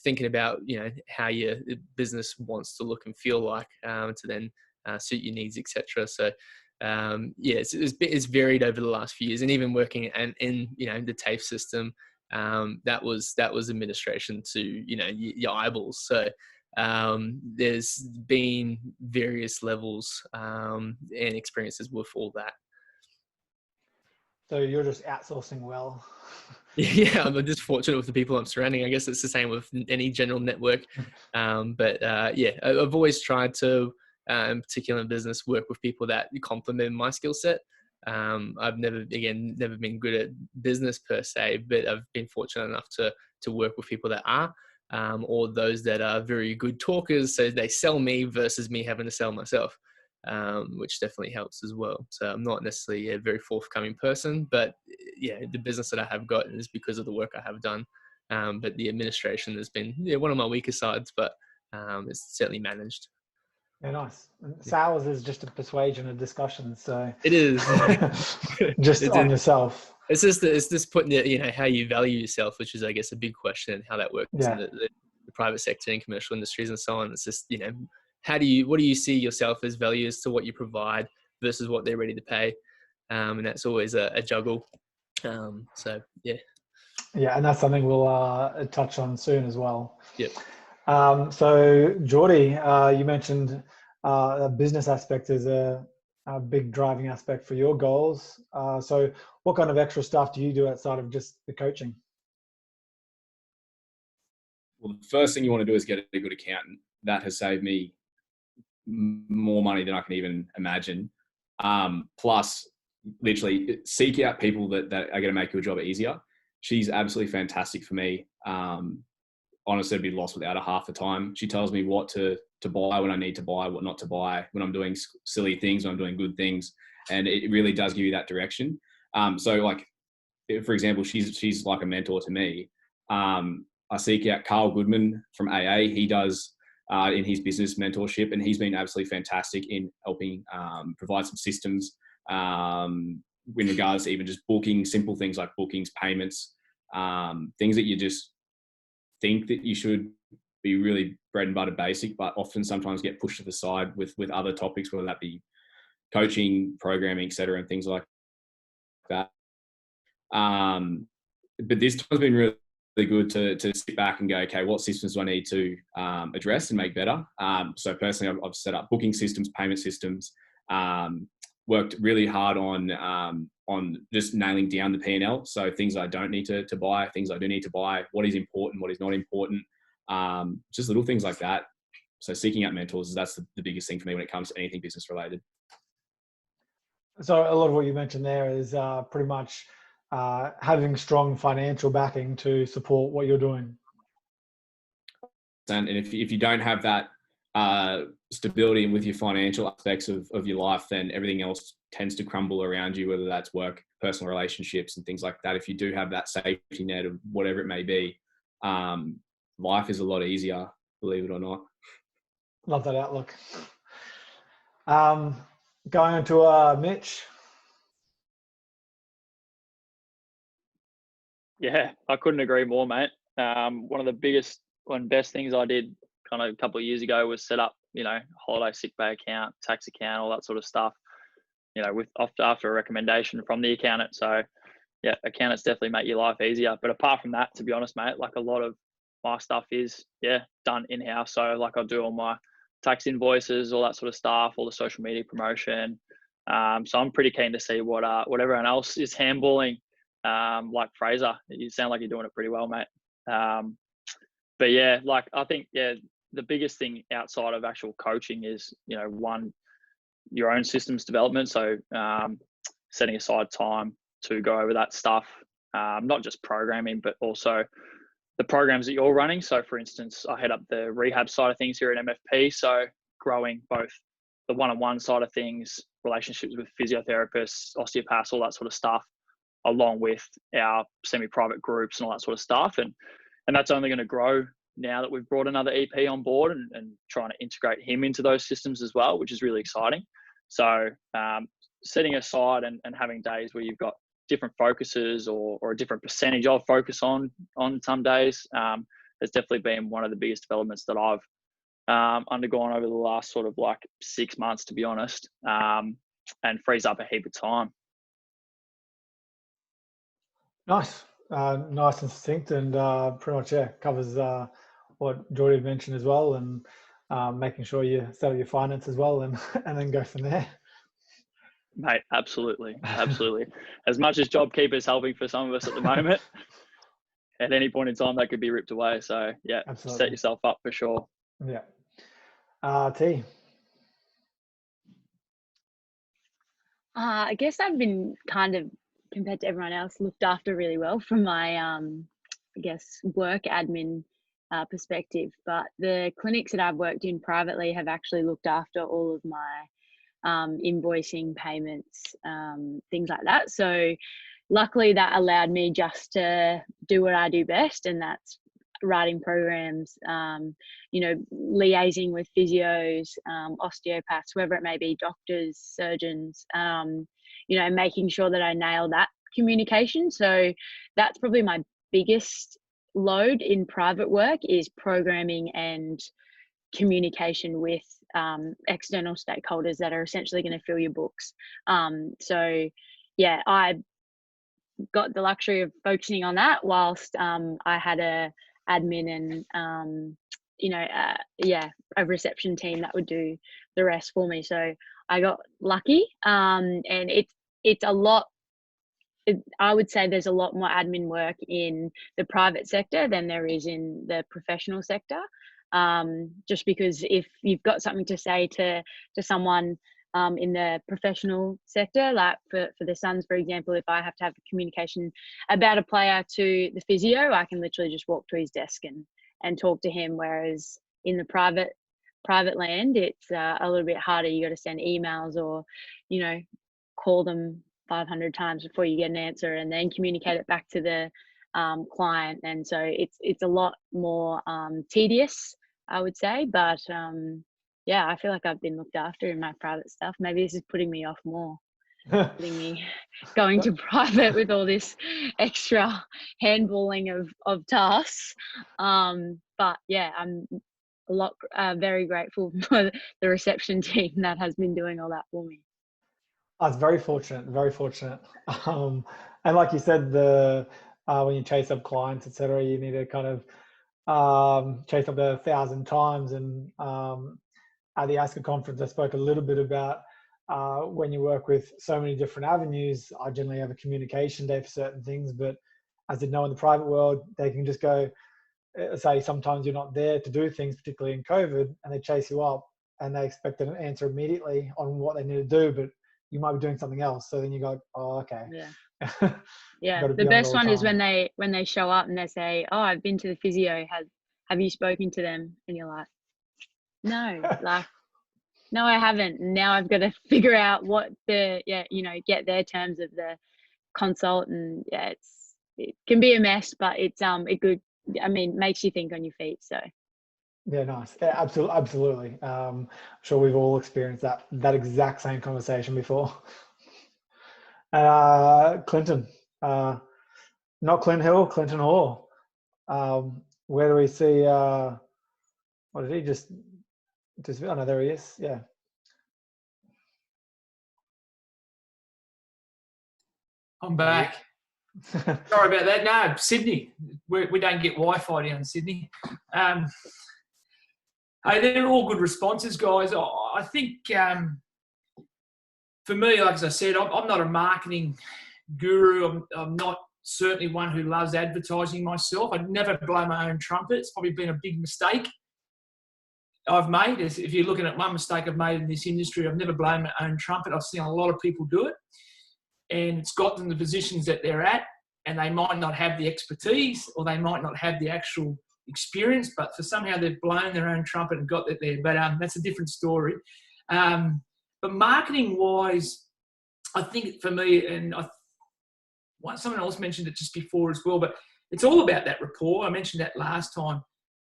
thinking about, how your business wants to look and feel like to then suit your needs, etc. So it's varied over the last few years, and even working in the TAFE system, that was administration to your eyeballs. So there's been various levels and experiences with all that. So you're just outsourcing well. Yeah, I'm just fortunate with the people I'm surrounding. I guess it's the same with any general network. I've always tried to, in particular in business, work with people that complement my skill set. I've never been good at business per se, but I've been fortunate enough to work with people that are, or those that are very good talkers. So they sell me versus me having to sell myself. Which definitely helps as well. So I'm not necessarily a very forthcoming person, but the business that I have got is because of the work I have done. But the administration has been one of my weaker sides, but it's certainly managed. Yeah, nice. And sales is just a persuasion, a discussion. So it is just on yourself. It's just putting how you value yourself, which is I guess a big question, and how that works in the private sector and commercial industries and so on. It's just what do you see yourself as value as to what you provide versus what they're ready to pay, and that's always a juggle. Yeah, and that's something we'll touch on soon as well. Yep. So Jordi, you mentioned the business aspect is a big driving aspect for your goals. So what kind of extra stuff do you do outside of just the coaching? Well, the first thing you want to do is get a good accountant. That has saved me more money than I can even imagine. Plus, literally seek out people that are going to make your job easier. She's absolutely fantastic for me. Honestly, I'd be lost without her half the time. She tells me what to buy when I need to buy, what not to buy, when I'm doing silly things, when I'm doing good things. And it really does give you that direction. So like, for example, she's like a mentor to me. I seek out Carl Goodman from AA. He does in his business mentorship, and he's been absolutely fantastic in helping provide some systems in regards to even just booking, simple things like bookings, payments, things that you just think that you should be really bread and butter basic, but often sometimes get pushed to the side with other topics, whether that be coaching, programming, etc., and things like that. But this has been really good to sit back and go, okay, what systems do I need to address and make better? So personally, I've set up booking systems, payment systems, worked really hard on just nailing down the P&L. So things I don't need to buy, things I do need to buy, what is important, what is not important, just little things like that. So seeking out mentors, that's the biggest thing for me when it comes to anything business related. So a lot of what you mentioned there is pretty much having strong financial backing to support what you're doing. And if you don't have that stability with your financial aspects of your life, then everything else tends to crumble around you, whether that's work, personal relationships and things like that. If you do have that safety net of whatever it may be, life is a lot easier, believe it or not. Love that outlook. Going on to Mitch. Yeah, I couldn't agree more, mate. One of the biggest and best things I did kind of a couple of years ago was set up, holiday sick pay account, tax account, all that sort of stuff, with after a recommendation from the accountant. So yeah, accountants definitely make your life easier. But apart from that, to be honest, mate, like a lot of my stuff is, done in-house. So like I do all my tax invoices, all that sort of stuff, all the social media promotion. So I'm pretty keen to see what everyone else is handballing. Like Fraser, you sound like you're doing it pretty well, mate. But yeah, like I think, the biggest thing outside of actual coaching is, one, your own systems development. So setting aside time to go over that stuff, not just programming, but also the programs that you're running. So for instance, I head up the rehab side of things here at MFP. So growing both the one-on-one side of things, relationships with physiotherapists, osteopaths, all that sort of stuff, along with our semi-private groups and all that sort of stuff. And that's only going to grow now that we've brought another EP on board and trying to integrate him into those systems as well, which is really exciting. So setting aside and having days where you've got different focuses or a different percentage of focus on some days has definitely been one of the biggest developments that I've undergone over the last sort of like 6 months, to be honest. frees up a heap of time. Nice. Nice and succinct, and pretty much covers what Jordi mentioned as well, and making sure you settle your finance as well, and then go from there. Mate, absolutely. As much as JobKeeper's helping for some of us at the moment, at any point in time that could be ripped away. So yeah, absolutely. Set yourself up for sure. Yeah. T. I guess I've been kind of, compared to everyone else, looked after really well from my, I guess, work admin perspective. But the clinics that I've worked in privately have actually looked after all of my invoicing, payments, things like that. So luckily that allowed me just to do what I do best, and that's writing programs, liaising with physios, osteopaths, whoever it may be, doctors, surgeons, making sure that I nail that communication. So that's probably my biggest load in private work, is programming and communication with external stakeholders that are essentially going to fill your books. So yeah, I got the luxury of focusing on that whilst I had a admin and a reception team that would do the rest for me. So I got lucky, and it's a lot. I would say there's a lot more admin work in the private sector than there is in the professional sector. Just because if you've got something to say to someone in the professional sector, like for the Suns, for example, if I have to have communication about a player to the physio, I can literally just walk to his desk and talk to him. Whereas in the private land, it's a little bit harder. You got to send emails or, call them 500 times before you get an answer, and then communicate it back to the client. And so it's a lot more tedious, I would say. But yeah, I feel like I've been looked after in my private stuff. Maybe this is putting me off more, putting me going to private with all this extra handballing of tasks. But yeah, I'm very grateful for the reception team that has been doing all that for me. I was very fortunate. And like you said, when you chase up clients, etc., you need to kind of chase up 1,000 times. And at the ASCA conference, I spoke a little bit about when you work with so many different avenues, I generally have a communication day for certain things. But as I know in the private world, they can just go, say sometimes you're not there to do things, particularly in COVID, and they chase you up and they expect an answer immediately on what they need to do, but you might be doing something else. So then you go, oh, okay. Yeah. Yeah. The best one is when they show up and they say, oh, I've been to the physio. Have you spoken to them? And you're like, no, no, I haven't. Now I've got to figure out what get their terms of the consult. And yeah, it can be a mess, but it's makes you think on your feet. So. Yeah, nice. Yeah, absolutely. I'm sure we've all experienced that exact same conversation before. Klinton, not Clint Hill, Klinton Hoare. Where do we see? What did he just? Oh no, there he is. Yeah. I'm back. Sorry about that. No, Sydney. We don't get Wi-Fi down in Sydney. Hey, they're all good responses, guys. I think for me, like as I said, I'm not a marketing guru. I'm not certainly one who loves advertising myself. I'd never blow my own trumpet. It's probably been a big mistake I've made. If you're looking at one mistake I've made in this industry, I've never blown my own trumpet. I've seen a lot of people do it, and it's got them the positions that they're at, and they might not have the expertise or they might not have the actual experience, but for somehow they've blown their own trumpet and got that there. But that's a different story. But marketing wise, I think for me, and someone else mentioned it just before as well, but it's all about that rapport. I mentioned that last time,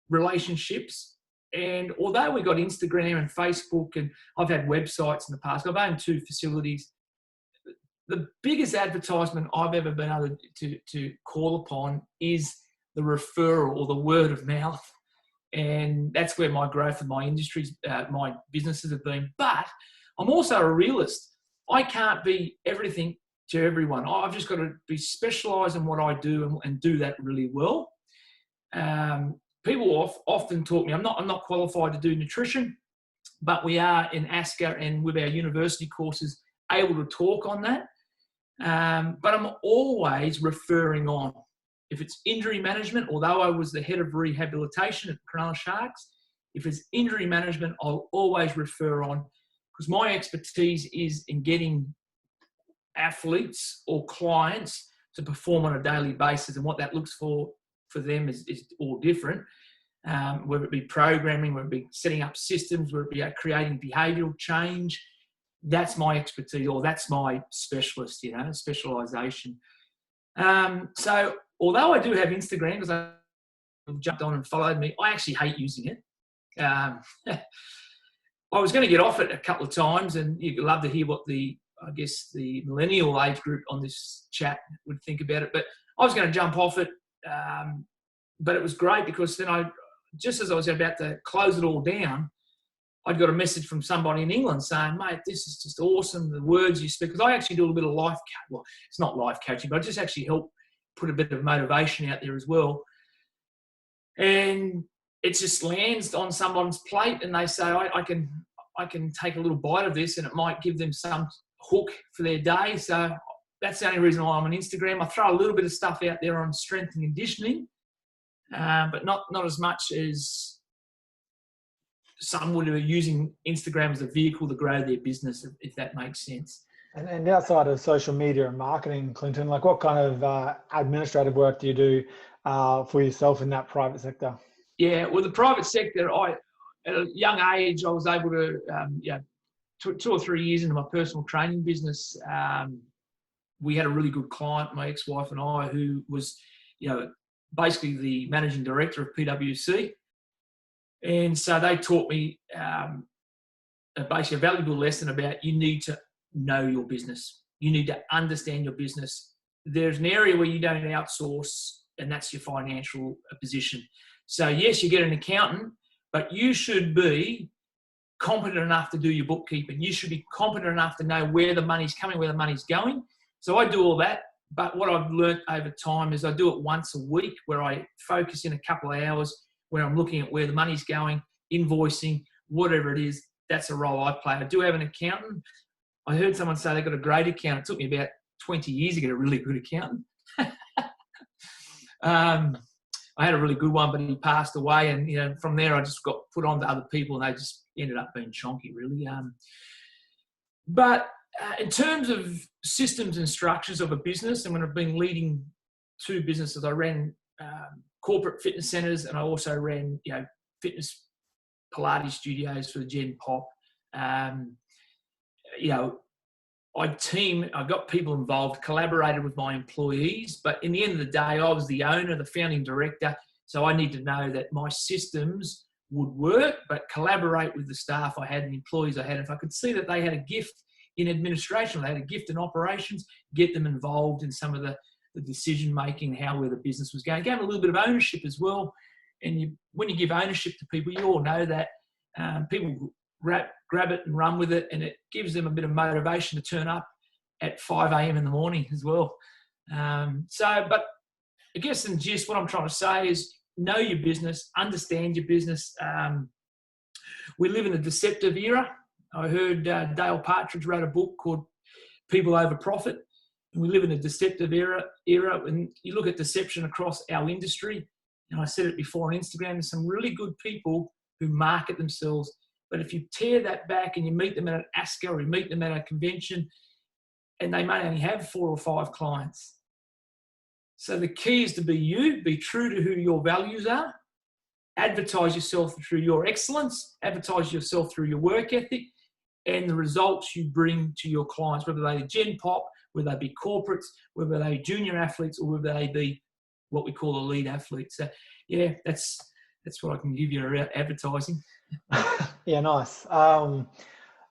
relationships. And although we got Instagram and Facebook, and I've had websites in the past, I've owned 2 facilities. The biggest advertisement I've ever been able to call upon is the referral or the word of mouth. And that's where my growth of my industries, my businesses have been. But I'm also a realist. I can't be everything to everyone. I've just got to be specialised in what I do and do that really well. People often talk to me. I'm not qualified to do nutrition, but we are in ASCA and with our university courses able to talk on that. But I'm always referring on. If it's injury management, although I was the head of rehabilitation at Cronulla Sharks, if it's injury management, I'll always refer on, because my expertise is in getting athletes or clients to perform on a daily basis, and what that looks for them is all different. Whether it be programming, whether it be setting up systems, whether it be creating behavioural change, that's my expertise, or that's my specialist, specialisation. So although I do have Instagram, because I've jumped on and followed me, I actually hate using it. I was going to get off it a couple of times, and you'd love to hear what the millennial age group on this chat would think about it. But I was going to jump off it, but it was great because then just as I was about to close it all down, I'd got a message from somebody in England saying, mate, this is just awesome, the words you speak. Because I actually do a bit of life coaching. Well, it's not life coaching, but I just actually help put a bit of motivation out there as well. And it just lands on someone's plate and they say, I can take a little bite of this and it might give them some hook for their day. So that's the only reason why I'm on Instagram. I throw a little bit of stuff out there on strength and conditioning, but not as much as some would be using Instagram as a vehicle to grow their business, if that makes sense. And outside of social media and marketing, Klinton, like what kind of administrative work do you do for yourself in that private sector? Yeah, well, the private sector, at a young age, I was able to, 2 or 3 years into my personal training business, we had a really good client, my ex-wife and I, who was, basically the managing director of PwC. And so they taught me basically a valuable lesson about you need to know your business. You need to understand your business. There's an area where you don't outsource, and that's your financial position. So yes, you get an accountant, but you should be competent enough to do your bookkeeping. You should be competent enough to know where the money's coming, where the money's going. So I do all that. But what I've learned over time is I do it once a week, where I focus in a couple of hours, where I'm looking at where the money's going, invoicing, whatever it is. That's a role I play. I do have an accountant. I heard someone say they got a great accountant. It took me about 20 years to get a really good accountant. I had a really good one, but he passed away. And, from there, I just got put on to other people, and they just ended up being chonky, really. But in terms of systems and structures of a business, and when I've been leading 2 businesses, I ran corporate fitness centres, and I also ran, fitness Pilates studios for the Gen Pop. I got people involved, collaborated with my employees, but in the end of the day, I was the owner, the founding director, so I need to know that my systems would work, but collaborate with the staff I had and the employees I had. If I could see that they had a gift in administration, they had a gift in operations, get them involved in some of the decision-making, where the business was going. Gave them a little bit of ownership as well. And when you give ownership to people, you all know that people grab it and run with it, and it gives them a bit of motivation to turn up at 5 a.m. in the morning as well. But I guess in gist, what I'm trying to say is know your business, understand your business. We live in a deceptive era. I heard Dale Partridge wrote a book called People Over Profit. And we live in a deceptive era. And you look at deception across our industry, and I said it before on Instagram, there's some really good people who market themselves. But if you tear that back and you meet them at an ASCA or you meet them at a convention, and they may only have 4 or 5 clients. So the key is to be you, be true to who your values are, advertise yourself through your excellence, advertise yourself through your work ethic, and the results you bring to your clients, whether they be Gen Pop, whether they be corporates, whether they be junior athletes, or whether they be what we call elite athletes. So, yeah, that's what I can give you around advertising. Yeah, nice. And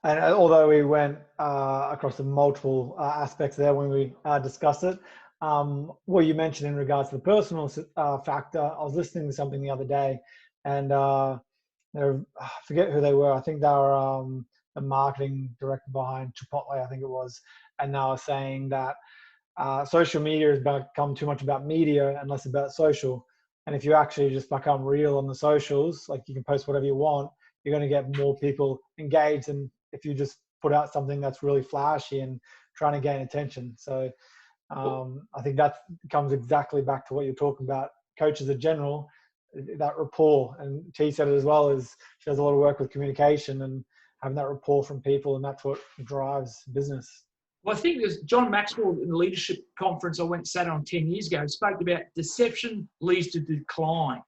although we went across the multiple aspects there when we discussed it, what you mentioned in regards to the personal factor, I was listening to something the other day, and I forget who they were. I think they were the marketing director behind Chipotle, I think it was, and they were saying that social media has become too much about media and less about social. And if you actually just become real on the socials, like you can post whatever you want, you're going to get more people engaged than if you just put out something that's really flashy and trying to gain attention. So I think that comes exactly back to what you're talking about. Coaches in general, that rapport, and T said it as well, is she does a lot of work with communication and having that rapport from people, and that's what drives business. Well, I think there's John Maxwell in the leadership conference I went and sat on 10 years ago, spoke about deception leads to decline.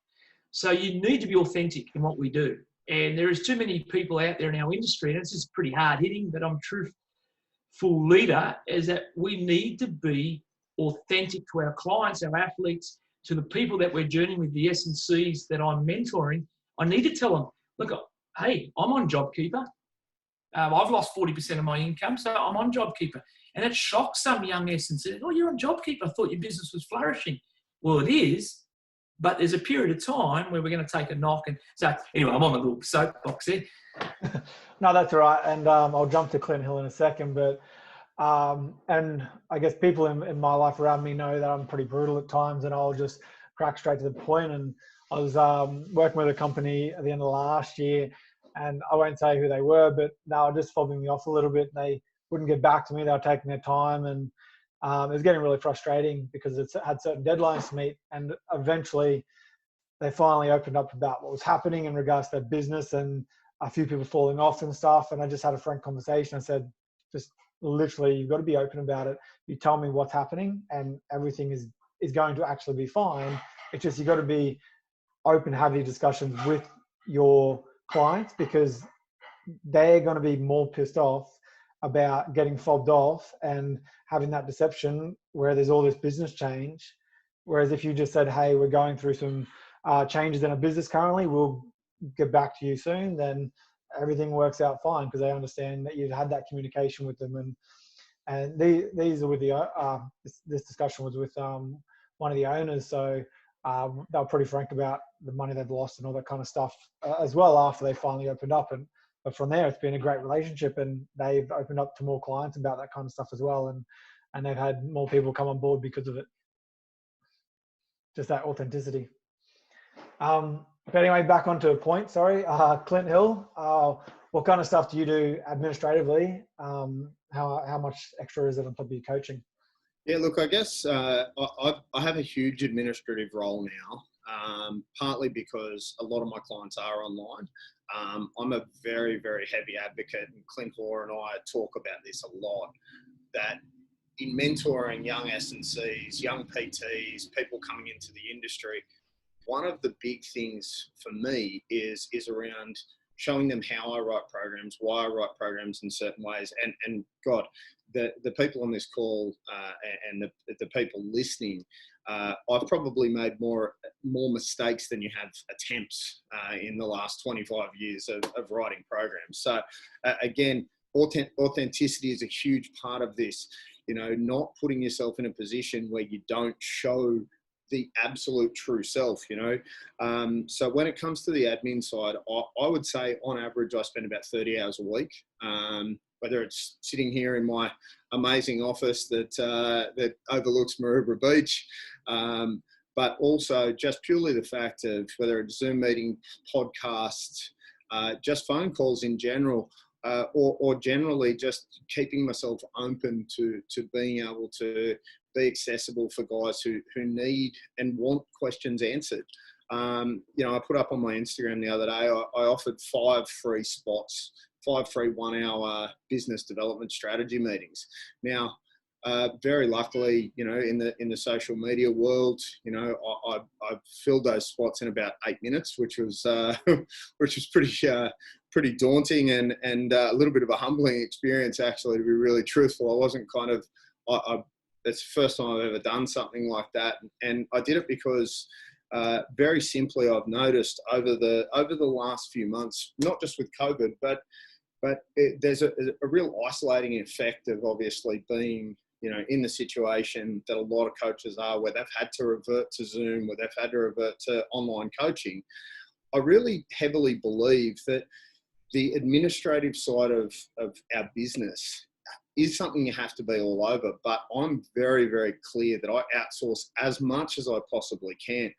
So you need to be authentic in what we do. And there is too many people out there in our industry, and it's just pretty hard hitting, but I'm a truthful leader, is that we need to be authentic to our clients, our athletes, to the people that we're journeying with, the S&Cs that I'm mentoring. I need to tell them, look, hey, I'm on JobKeeper. I've lost 40% of my income, so I'm on JobKeeper. And it shocks some young S&Cs. Oh, you're on JobKeeper. I thought your business was flourishing. Well, it is, but there's a period of time where we're going to take a knock. And so anyway, I'm on a little soapbox there. No, that's all right. And I'll jump to Clint Hill in a second. But and I guess people in my life around me know that I'm pretty brutal at times, and I'll just crack straight to the point. And I was working with a company at the end of last year, and I won't say who they were, but they were just fobbing me off a little bit. They wouldn't get back to me. They were taking their time, and it was getting really frustrating because it had certain deadlines to meet. And eventually they finally opened up about what was happening in regards to their business and a few people falling off and stuff. And I just had a frank conversation. I said, just literally, you've got to be open about it. You tell me what's happening and everything is going to actually be fine. It's just, you got to be open, have these discussions with your clients, because they're going to be more pissed off about getting fobbed off and having that deception where there's all this business change. Whereas if you just said, hey, we're going through some changes in our business currently, we'll get back to you soon, then everything works out fine, because they understand that you've had that communication with them. And these are with the this discussion was with one of the owners, so they were pretty frank about the money they'd lost and all that kind of stuff as well after they finally opened up. But from there, it's been a great relationship, and they've opened up to more clients about that kind of stuff as well, and they've had more people come on board because of it. Just that authenticity. But anyway, back onto a point. Sorry, Clint Hill. What kind of stuff do you do administratively? How much extra is it on top of your coaching? Yeah, look, I guess I have a huge administrative role now, partly because a lot of my clients are online. I'm a very, very heavy advocate, and Clint, Hoare and I talk about this a lot, that in mentoring young S&Cs, young PTs, people coming into the industry, one of the big things for me is around showing them how I write programs, why I write programs in certain ways. And God, the people on this call and the people listening, I've probably made more mistakes than you have attempts in the last 25 years of writing programs. So again, authenticity is a huge part of this. You know, not putting yourself in a position where you don't show the absolute true self, you know. So when it comes to the admin side, I would say on average, I spend about 30 hours a week, whether it's sitting here in my amazing office that overlooks Maroubra Beach, but also just purely the fact of whether it's Zoom meeting, podcasts, just phone calls in general, or generally just keeping myself open to being able to be accessible for guys who need and want questions answered. You know, I put up on my Instagram the other day, I offered 5 free spots, 5 free 1-hour business development strategy meetings. Now, very luckily, you know, in the social media world, you know, I filled those spots in about 8 minutes, which was pretty daunting and a little bit of a humbling experience, actually, to be really truthful. I wasn't it's the first time I've ever done something like that, and I did it because very simply, I've noticed over the last few months, not just with COVID, but there's a real isolating effect of obviously being, you know, in the situation that a lot of coaches are, where they've had to revert to Zoom, where they've had to revert to online coaching. I really heavily believe that the administrative side of our business is something you have to be all over, but I'm very, very clear that I outsource as much as I possibly can.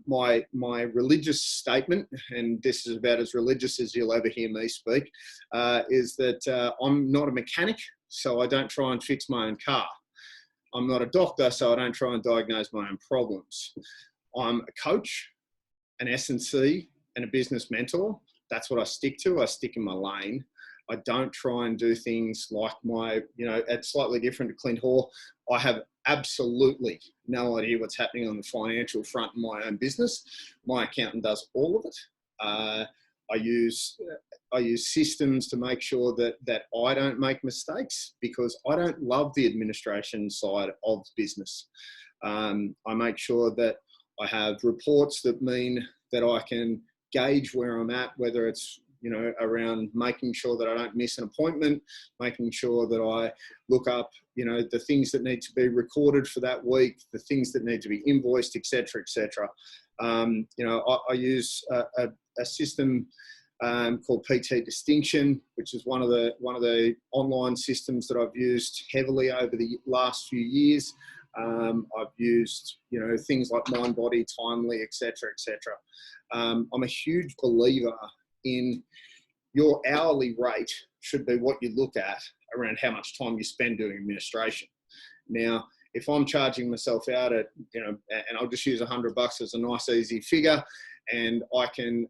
My religious statement, and this is about as religious as you'll ever hear me speak, is that I'm not a mechanic, so I don't try and fix my own car. I'm not a doctor, so I don't try and diagnose my own problems. I'm a coach, an S&C, and a business mentor. That's what I stick to. I stick in my lane. I don't try and do things like it's slightly different to Clint Hoare. I have absolutely no idea what's happening on the financial front in my own business. My accountant does all of it. I use systems to make sure that I don't make mistakes, because I don't love the administration side of business. I make sure that I have reports that mean that I can gauge where I'm at, whether it's around making sure that I don't miss an appointment, making sure that I look up, the things that need to be recorded for that week, the things that need to be invoiced, etc., etc. I use a system called PT Distinction, which is one of the online systems that I've used heavily over the last few years. I've used, things like Mind Body, Timely, etc., etc. I'm a huge believer in your hourly rate should be what you look at around how much time you spend doing administration. Now, if I'm charging myself out at, and I'll just use $100 as a nice easy figure, and I can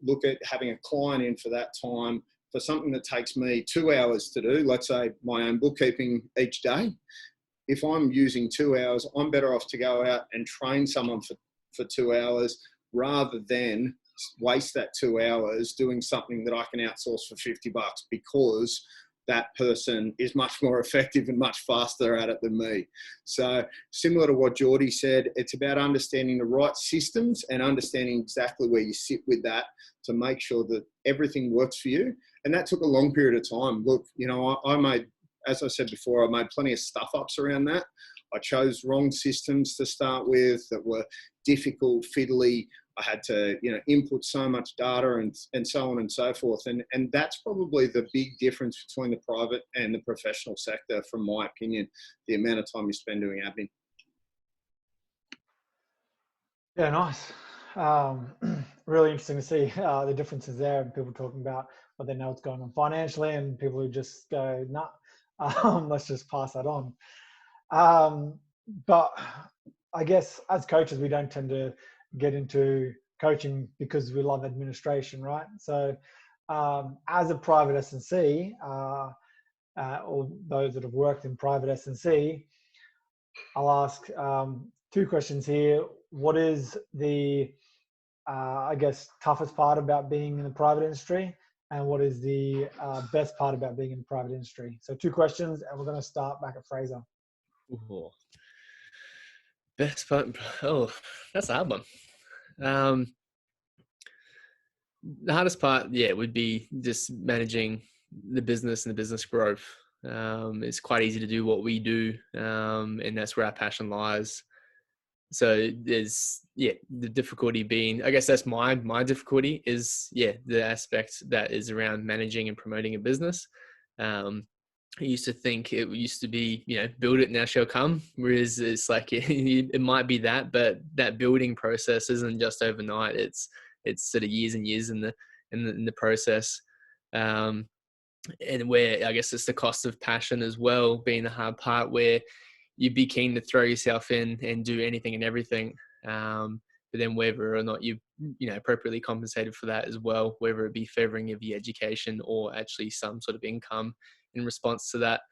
look at having a client in for that time for something that takes me 2 hours to do, let's say my own bookkeeping each day. If I'm using 2 hours, I'm better off to go out and train someone for 2 hours rather than waste that 2 hours doing something that I can outsource for $50, because that person is much more effective and much faster at it than me. So similar to what Jordi said, it's about understanding the right systems and understanding exactly where you sit with that to make sure that everything works for you. And that took a long period of time. Look, I made, as I said before, I made plenty of stuff ups around that. I chose wrong systems to start with that were difficult, fiddly. I had to, input so much data and so on and so forth. And that's probably the big difference between the private and the professional sector, from my opinion, the amount of time you spend doing admin. Yeah, nice. Really interesting to see the differences there, and people talking about what they know what's going on financially, and people who just go, nah, let's just pass that on. But I guess as coaches, we don't tend to get into coaching because we love administration, right? So as a private S&C, or those that have worked in private S&C, I'll ask 2 questions here. What is the, toughest part about being in the private industry? And what is the best part about being in the private industry? So 2 questions, and we're going to start back at Fraser. Ooh. Best part? Oh, that's a hard one. The hardest part, would be just managing the business and the business growth. It's quite easy to do what we do, and that's where our passion lies. So there's, the difficulty being, I guess that's my difficulty is, the aspect that is around managing and promoting a business. I used to think it used to be, build it, now shall come. Whereas it's like, it might be that, but that building process isn't just overnight. It's sort of years and years in the process. And where I guess it's the cost of passion as well, being the hard part, where you'd be keen to throw yourself in and do anything and everything. But then whether or not you appropriately compensated for that as well, whether it be favoring of your education or actually some sort of income in response to that.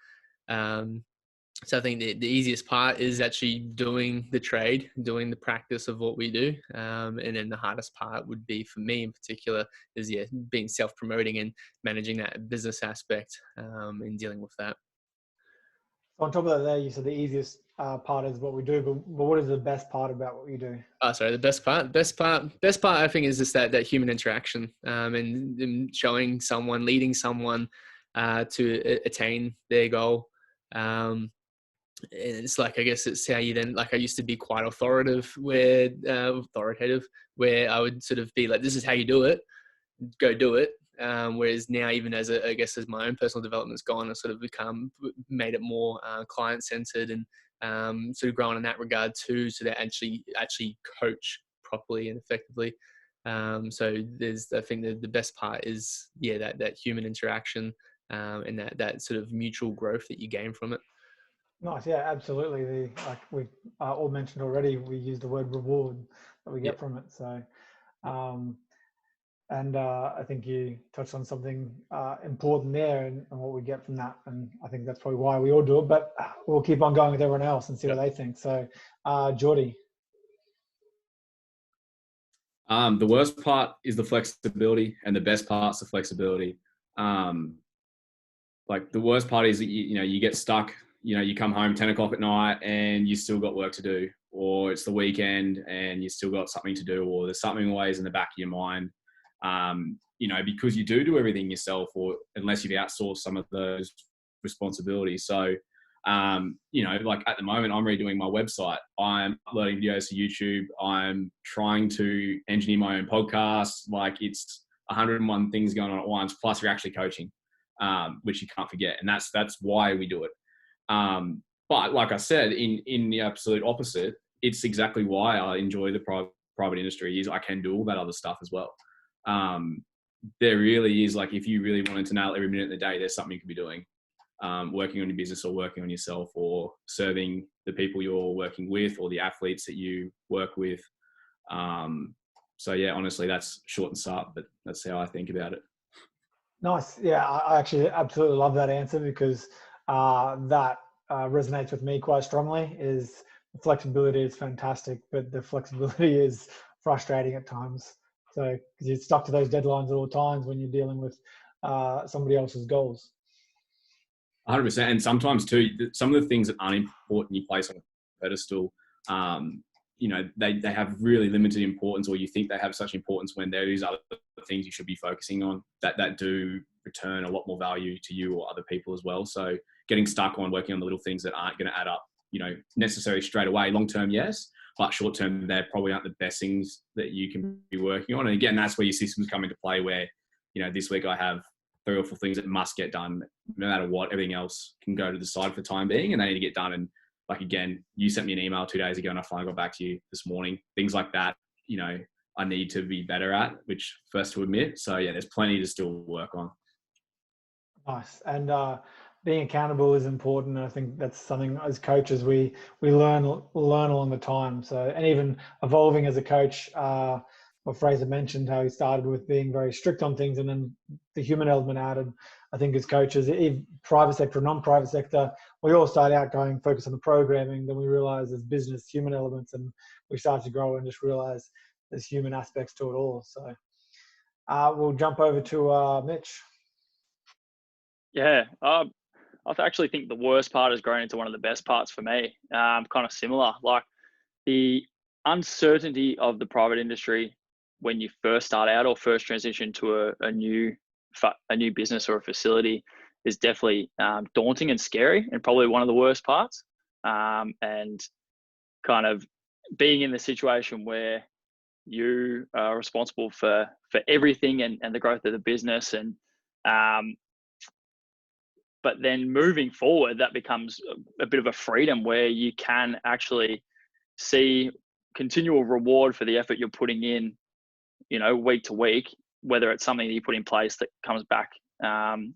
So I think the easiest part is actually doing the trade, doing the practice of what we do. And then the hardest part would be, for me in particular, is being self-promoting and managing that business aspect, and dealing with that. On top of that, there you said the easiest part is what we do, but what is the best part about what you do? The best part I think is just that human interaction, and showing someone, leading someone to attain their goal. And it's like, I guess it's how you then, like, I used to be quite authoritative, where I would sort of be like, this is how you do it, go do it. Whereas now, even as I guess as my own personal development's gone, I've sort of made it more client centered and sort of grown in that regard too, so that actually coach properly and effectively. So I think the best part is that human interaction and that sort of mutual growth that you gain from it. Nice, yeah, absolutely. Like we've all mentioned already, we use the word reward that we get from it. So, I think you touched on something important there and what we get from that. And I think that's probably why we all do it. But we'll keep on going with everyone else and see what they think. So, Jordi. The worst part is the flexibility, and the best part's the flexibility. Like the worst part is that you get stuck. You come home 10 o'clock at night and you still got work to do, or it's the weekend and you still got something to do, or there's something always in the back of your mind. Because you do everything yourself, or unless you've outsourced some of those responsibilities. So, like at the moment, I'm redoing my website. I'm uploading videos to YouTube. I'm trying to engineer my own podcast. Like it's 101 things going on at once. Plus, you're actually coaching, which you can't forget, and that's why we do it. But like I said, in the absolute opposite, it's exactly why I enjoy the private industry. Is I can do all that other stuff as well. There really is, like, if you really wanted to nail every minute of the day, there's something you could be doing. Working on your business, or working on yourself, or serving the people you're working with, or the athletes that you work with. So yeah, honestly, that's short and sharp, but that's how I think about it. Nice. Yeah, I actually absolutely love that answer, because that resonates with me quite strongly. Is the flexibility is fantastic, but the flexibility is frustrating at times. So, because you're stuck to those deadlines at all times when you're dealing with somebody else's goals. 100%. And sometimes too, some of the things that aren't important you place on a pedestal, they have really limited importance, or you think they have such importance, when there is other things you should be focusing on that do return a lot more value to you or other people as well. So getting stuck on working on the little things that aren't going to add up, necessarily straight away, long-term, yes, but short-term, they probably aren't the best things that you can be working on. And again, that's where your systems come into play, where, this week I have 3 or 4 things that must get done no matter what. Everything else can go to the side for the time being, and they need to get done. And like, again, you sent me an email 2 days ago and I finally got back to you this morning. Things like that, I need to be better at, which first to admit. So yeah, there's plenty to still work on. Nice. And being accountable is important. I think that's something as coaches we learn along the time. So, and even evolving as a coach, what Fraser mentioned, how he started with being very strict on things, and then the human element added. I think as coaches, private sector, non-private sector, we all start out going focus on the programming. Then we realize there's business, human elements, and we start to grow and just realize there's human aspects to it all. So we'll jump over to Mitch. Yeah, I actually think the worst part has grown into one of the best parts for me. Kind of similar, like the uncertainty of the private industry when you first start out or first transition to a new business or a facility is definitely daunting and scary, and probably one of the worst parts. And kind of being in the situation where you are responsible for everything and the growth of the business, and but then moving forward, that becomes a bit of a freedom where you can actually see continual reward for the effort you're putting in, week to week, whether it's something that you put in place that comes back and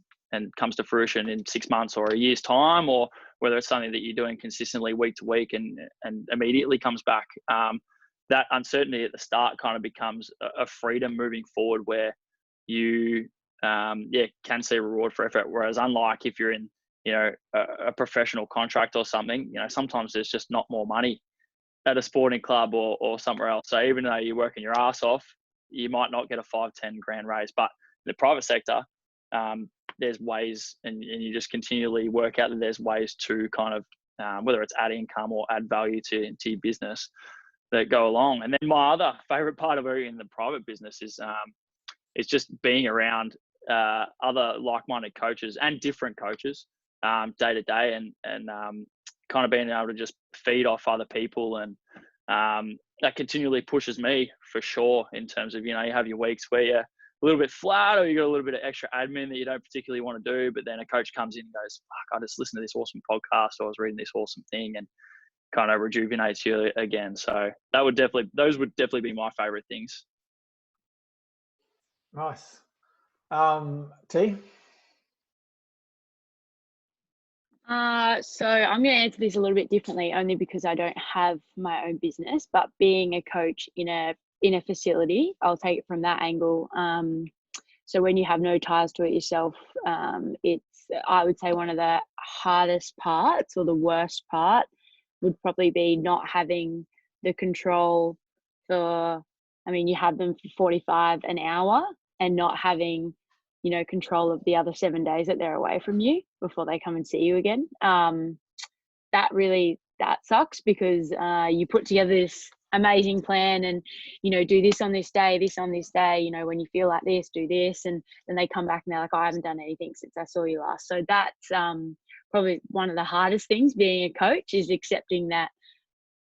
comes to fruition in 6 months or a year's time, or whether it's something that you're doing consistently week to week and immediately comes back. That uncertainty at the start kind of becomes a freedom moving forward, where you can see reward for effort. Whereas unlike if you're in, a professional contract or something, sometimes there's just not more money at a sporting club or somewhere else. So even though you're working your ass off, you might not get a 5-10 grand raise. But in the private sector, there's ways, and you just continually work out that there's ways to kind of, whether it's add income or add value to your business, that go along. And then my other favorite part of working in the private business is just being around other like-minded coaches and different coaches day to day, and kind of being able to just feed off other people, and that continually pushes me for sure, in terms of, you have your weeks where little bit flat, or you got a little bit of extra admin that you don't particularly want to do, but then a coach comes in and goes, fuck, I just listened to this awesome podcast, or I was reading this awesome thing, and kind of rejuvenates you again. So those would definitely be my favorite things. Nice. T? So I'm going to answer this a little bit differently, only because I don't have my own business, but being a coach in a facility, I'll take it from that angle. So when you have no ties to it yourself, it's, I would say, one of the hardest parts, or the worst part would probably be not having the control for, I mean, you have them for 45 an hour and not having, you know, control of the other 7 days that they're away from you before they come and see you again. That sucks, because you put together this amazing plan and, you know, do this on this day, you know, when you feel like this, do this. And then they come back and they're like, I haven't done anything since I saw you last. So that's probably one of the hardest things being a coach, is accepting that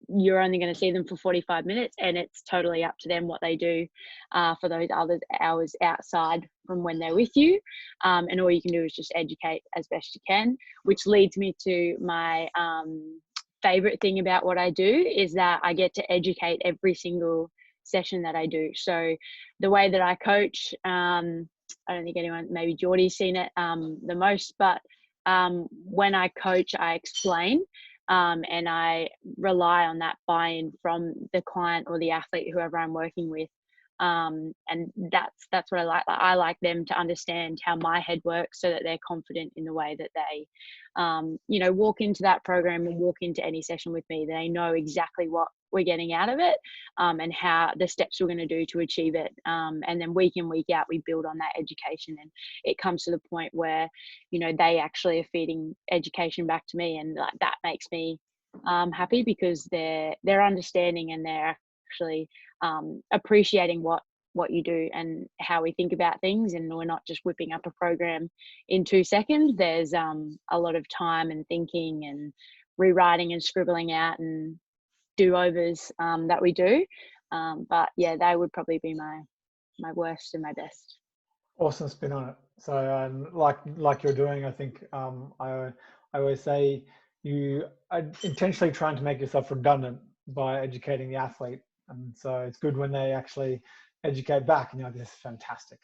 you're only going to see them for 45 minutes and it's totally up to them what they do for those other hours outside from when they're with you. And all you can do is just educate as best you can, which leads me to my favorite thing about what I do, is that I get to educate every single session that I do. So the way that I coach, I don't think anyone, maybe Jordi's seen it the most, but when I coach, I explain. And I rely on that buy-in from the client or the athlete, whoever I'm working with. And that's what I like. I like them to understand how my head works, so that they're confident in the way that they, you know, walk into that program and walk into any session with me. They know exactly what we're getting out of it, and how the steps we're going to do to achieve it. And then week in, week out, we build on that education, and it comes to the point where, you know, they actually are feeding education back to me, and like, that makes me happy, because they're understanding and they're actually appreciating what you do and how we think about things, and we're not just whipping up a program in 2 seconds. There's a lot of time and thinking and rewriting and scribbling out and do-overs that we do. But yeah, they would probably be my worst and my best. Awesome spin on it. So like you're doing, I think I always say you are intentionally trying to make yourself redundant by educating the athlete. And so it's good when they actually educate back, and you're like, this is fantastic.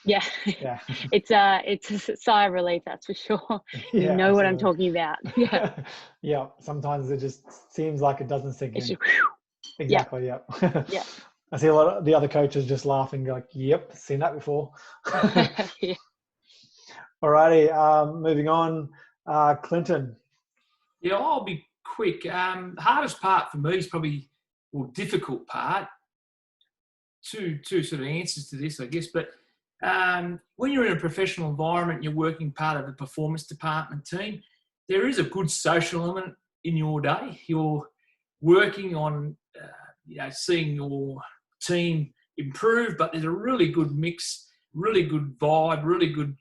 Yeah. Yeah. It's a sigh of relief, that's for sure. You Yeah, know what absolutely. I'm talking about. Yeah. Yeah. Sometimes it just seems like it doesn't sink It's in. just, Exactly. Yeah. Yeah. I see a lot of the other coaches just laughing, like, yep, seen that before. yeah. Alrighty. Moving on. Klinton. Yeah, I'll be quick. Hardest part for me is probably, well, difficult part. Two sort of answers to this, I guess. But when you're in a professional environment, you're working part of the performance department team, there is a good social element in your day. You're working on, seeing your team improve, but there's a really good mix, really good vibe, really good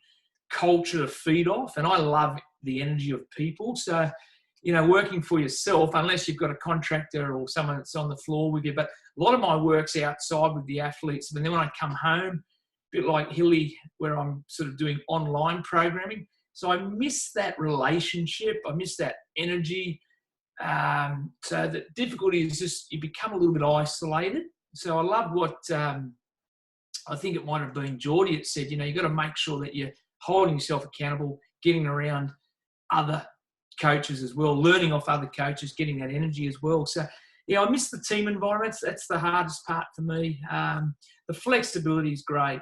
culture to feed off. And I love the energy of people. So, working for yourself, unless you've got a contractor or someone that's on the floor with you. But a lot of my work's outside with the athletes. And then when I come home, a bit like Hilly, where I'm sort of doing online programming. So I miss that relationship. I miss that energy. So the difficulty is just you become a little bit isolated. So I love what I think it might have been Jordi that said, you've got to make sure that you're holding yourself accountable, getting around other coaches as well, learning off other coaches, getting that energy as well. So, I miss the team environments. That's the hardest part for me. The flexibility is great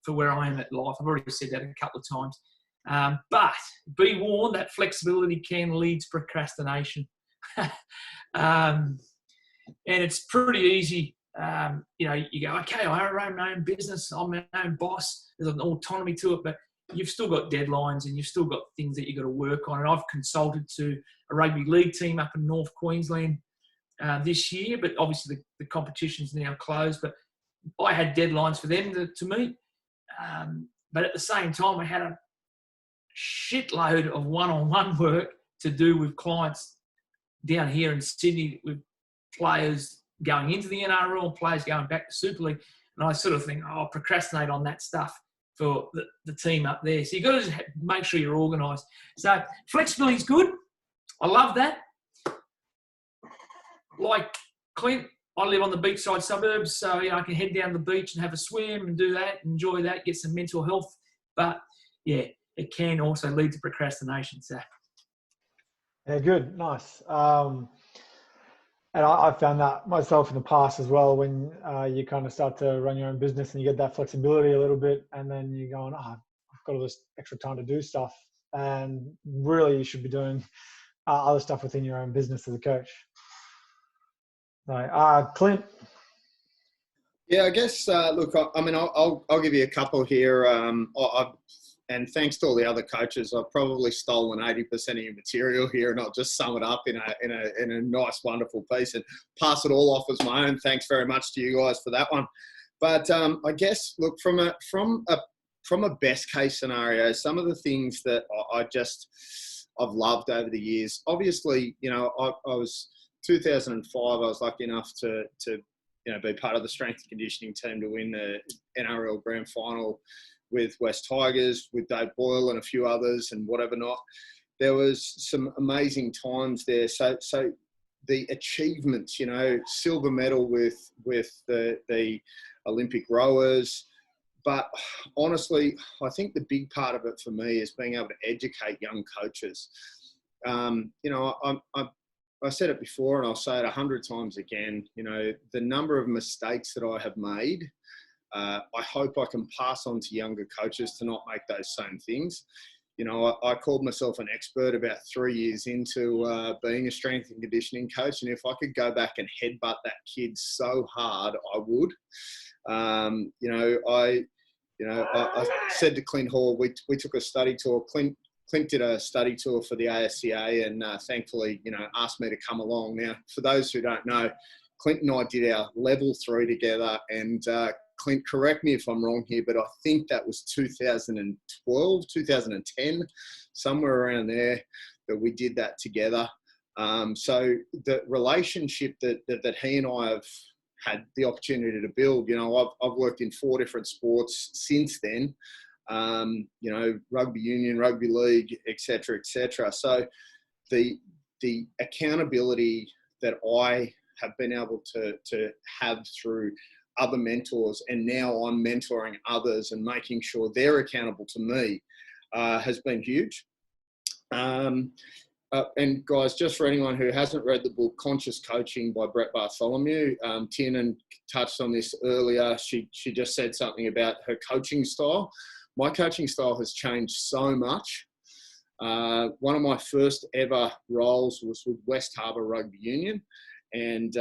for where I am at life. I've already said that a couple of times. But be warned, that flexibility can lead to procrastination. And it's pretty easy. You go, okay, I run my own business. I'm my own boss. There's an autonomy to it, but you've still got deadlines and you've still got things that you've got to work on. And I've consulted to a rugby league team up in North Queensland this year, but obviously the competition's now closed. But I had deadlines for them to meet. But at the same time, I had a shitload of one-on-one work to do with clients down here in Sydney, with players going into the NRL, players going back to Super League. And I sort of think, I'll procrastinate on that stuff for the team up there. So you've got to just make sure you're organised. So flexibility is good. I love that. Like Clint, I live on the beachside suburbs, so I can head down to the beach and have a swim and do that, enjoy that, get some mental health. But yeah, it can also lead to procrastination. So yeah, good, nice. And I found that myself in the past as well, when you kind of start to run your own business and you get that flexibility a little bit, and then you're going, I've got all this extra time to do stuff. And really, you should be doing other stuff within your own business as a coach. So, Clint. Yeah, I guess, look, I mean, I'll give you a couple here. And thanks to all the other coaches, I've probably stolen 80% of your material here, and I'll just sum it up in a nice, wonderful piece and pass it all off as my own. Thanks very much to you guys for that one. But I guess, look, from a best case scenario, some of the things that I've loved over the years. Obviously, I was 2005. I was lucky enough to be part of the strength and conditioning team to win the NRL Grand Final with West Tigers, with Dave Boyle and a few others and whatever not. There was some amazing times there. So the achievements, silver medal with the Olympic rowers. But honestly, I think the big part of it for me is being able to educate young coaches. I said it before and I'll say it 100 times again, the number of mistakes that I have made, I hope I can pass on to younger coaches to not make those same things. I called myself an expert about 3 years into being a strength and conditioning coach. And if I could go back and headbutt that kid so hard, I would. I said to Clint Hoare, we took a study tour. Clint did a study tour for the ASCA and thankfully, asked me to come along. Now, for those who don't know, Clint and I did our level 3 together, and Clint, correct me if I'm wrong here, but I think that was 2012, 2010, somewhere around there that we did that together. So the relationship that he and I have had the opportunity to build, I've worked in 4 different sports since then, rugby union, rugby league, et cetera, et cetera. So the accountability that I have been able to have through other mentors, and now I'm mentoring others and making sure they're accountable to me, has been huge. And guys, just for anyone who hasn't read the book Conscious Coaching by Brett Bartholomew, Tiernan touched on this earlier. She just said something about her coaching style. My coaching style has changed so much. One of my first ever roles was with West Harbour Rugby Union, and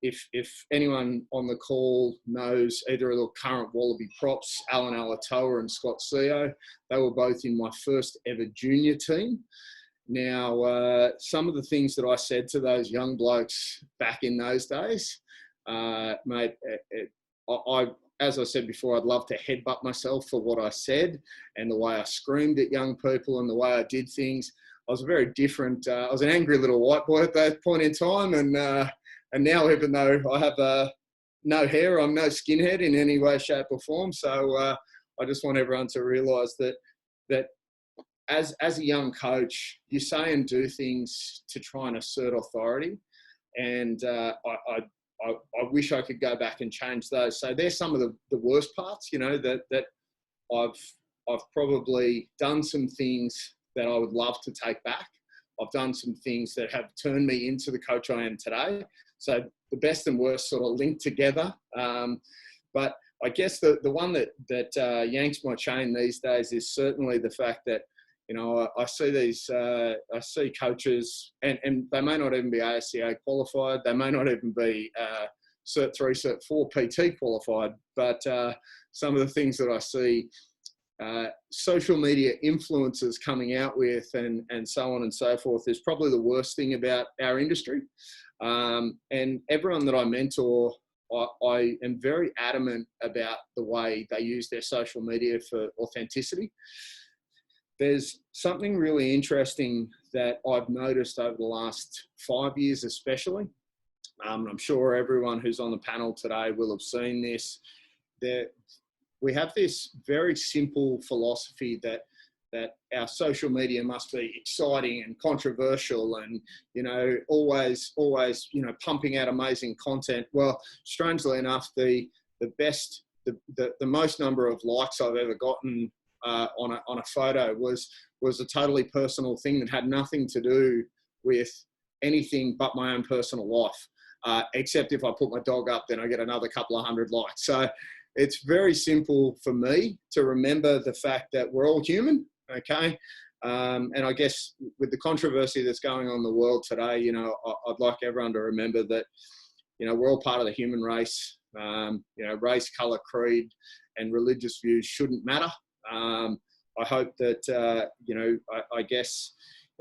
if anyone on the call knows either of the current Wallaby props, Alan Alatoa and Scott Seo, they were both in my first ever junior team. Now, some of the things that I said to those young blokes back in those days, mate, as I said before, I'd love to headbutt myself for what I said and the way I screamed at young people and the way I did things. I was a very different, I was an angry little white boy at that point in time, and now, even though I have no hair, I'm no skinhead in any way, shape or form. So I just want everyone to realise that as a young coach, you say and do things to try and assert authority. And I wish I could go back and change those. So they're some of the worst parts, that I've probably done some things that I would love to take back. I've done some things that have turned me into the coach I am today. So the best and worst sort of linked together. But I guess the one that yanks my chain these days is certainly the fact that, I see coaches, and they may not even be ASCA qualified. They may not even be Cert 3, Cert 4 PT qualified. But some of the things that I see, social media influencers coming out with and so on and so forth is probably the worst thing about our industry. And everyone that I mentor, I am very adamant about the way they use their social media for authenticity. There's something really interesting that I've noticed over the last 5 years especially. I'm sure everyone who's on the panel today will have seen this. we have this very simple philosophy that our social media must be exciting and controversial and, always, pumping out amazing content. Well, strangely enough, the most number of likes I've ever gotten on a photo was a totally personal thing that had nothing to do with anything but my own personal life. Except if I put my dog up, then I get another couple of hundred likes. So it's very simple for me to remember the fact that we're all human, okay? And I guess with the controversy that's going on in the world today, I'd like everyone to remember that, we're all part of the human race. Race, colour, creed, and religious views shouldn't matter. I hope that, I guess,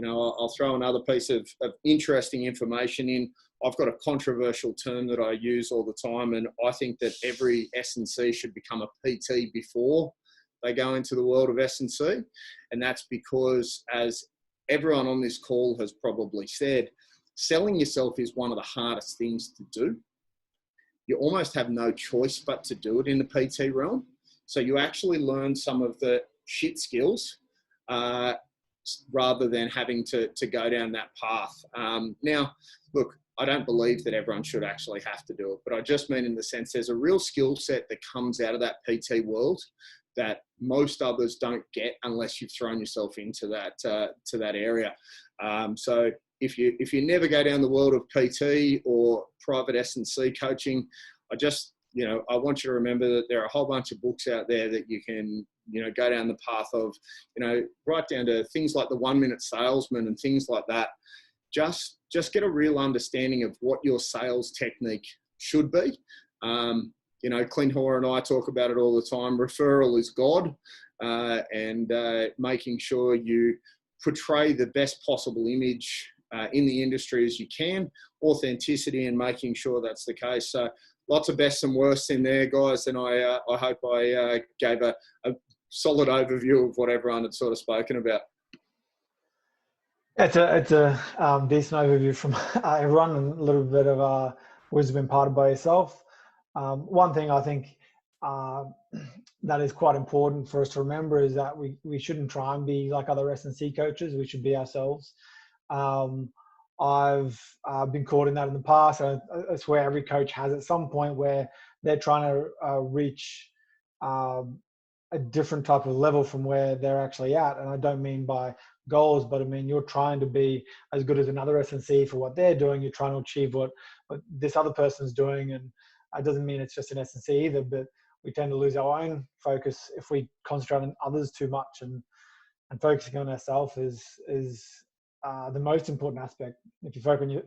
I'll throw another piece of interesting information in. I've got a controversial term that I use all the time, and I think that every S&C should become a PT before they go into the world of S&C. And that's because, as everyone on this call has probably said, selling yourself is one of the hardest things to do. You almost have no choice but to do it in the PT realm. So you actually learn some of the shit skills rather than having to go down that path. Now, look, I don't believe that everyone should actually have to do it, but I just mean in the sense there's a real skill set that comes out of that PT world that most others don't get unless you've thrown yourself into that area. So if you never go down the world of PT or private S&C coaching, I want you to remember that there are a whole bunch of books out there that you can, go down the path of, right down to things like the 1 Minute Salesman and things like that. Just get a real understanding of what your sales technique should be. Clint, Hoare and I talk about it all the time. Referral is God, and making sure you portray the best possible image in the industry as you can, authenticity, and making sure that's the case. So lots of bests and worsts in there, guys, and I hope I gave a solid overview of what everyone had sort of spoken about. It's a decent overview from everyone, and a little bit of wisdom imparted by yourself. One thing I think that is quite important for us to remember is that we shouldn't try and be like other S&C coaches. We should be ourselves. I've been caught in that in the past. I swear every coach has at some point where they're trying to reach a different type of level from where they're actually at. And I don't mean by goals, but I mean you're trying to be as good as another S&C for what they're doing. You're trying to achieve what this other person's doing, and it doesn't mean it's just an S&C either, but we tend to lose our own focus if we concentrate on others too much, and focusing on ourselves is the most important aspect. If you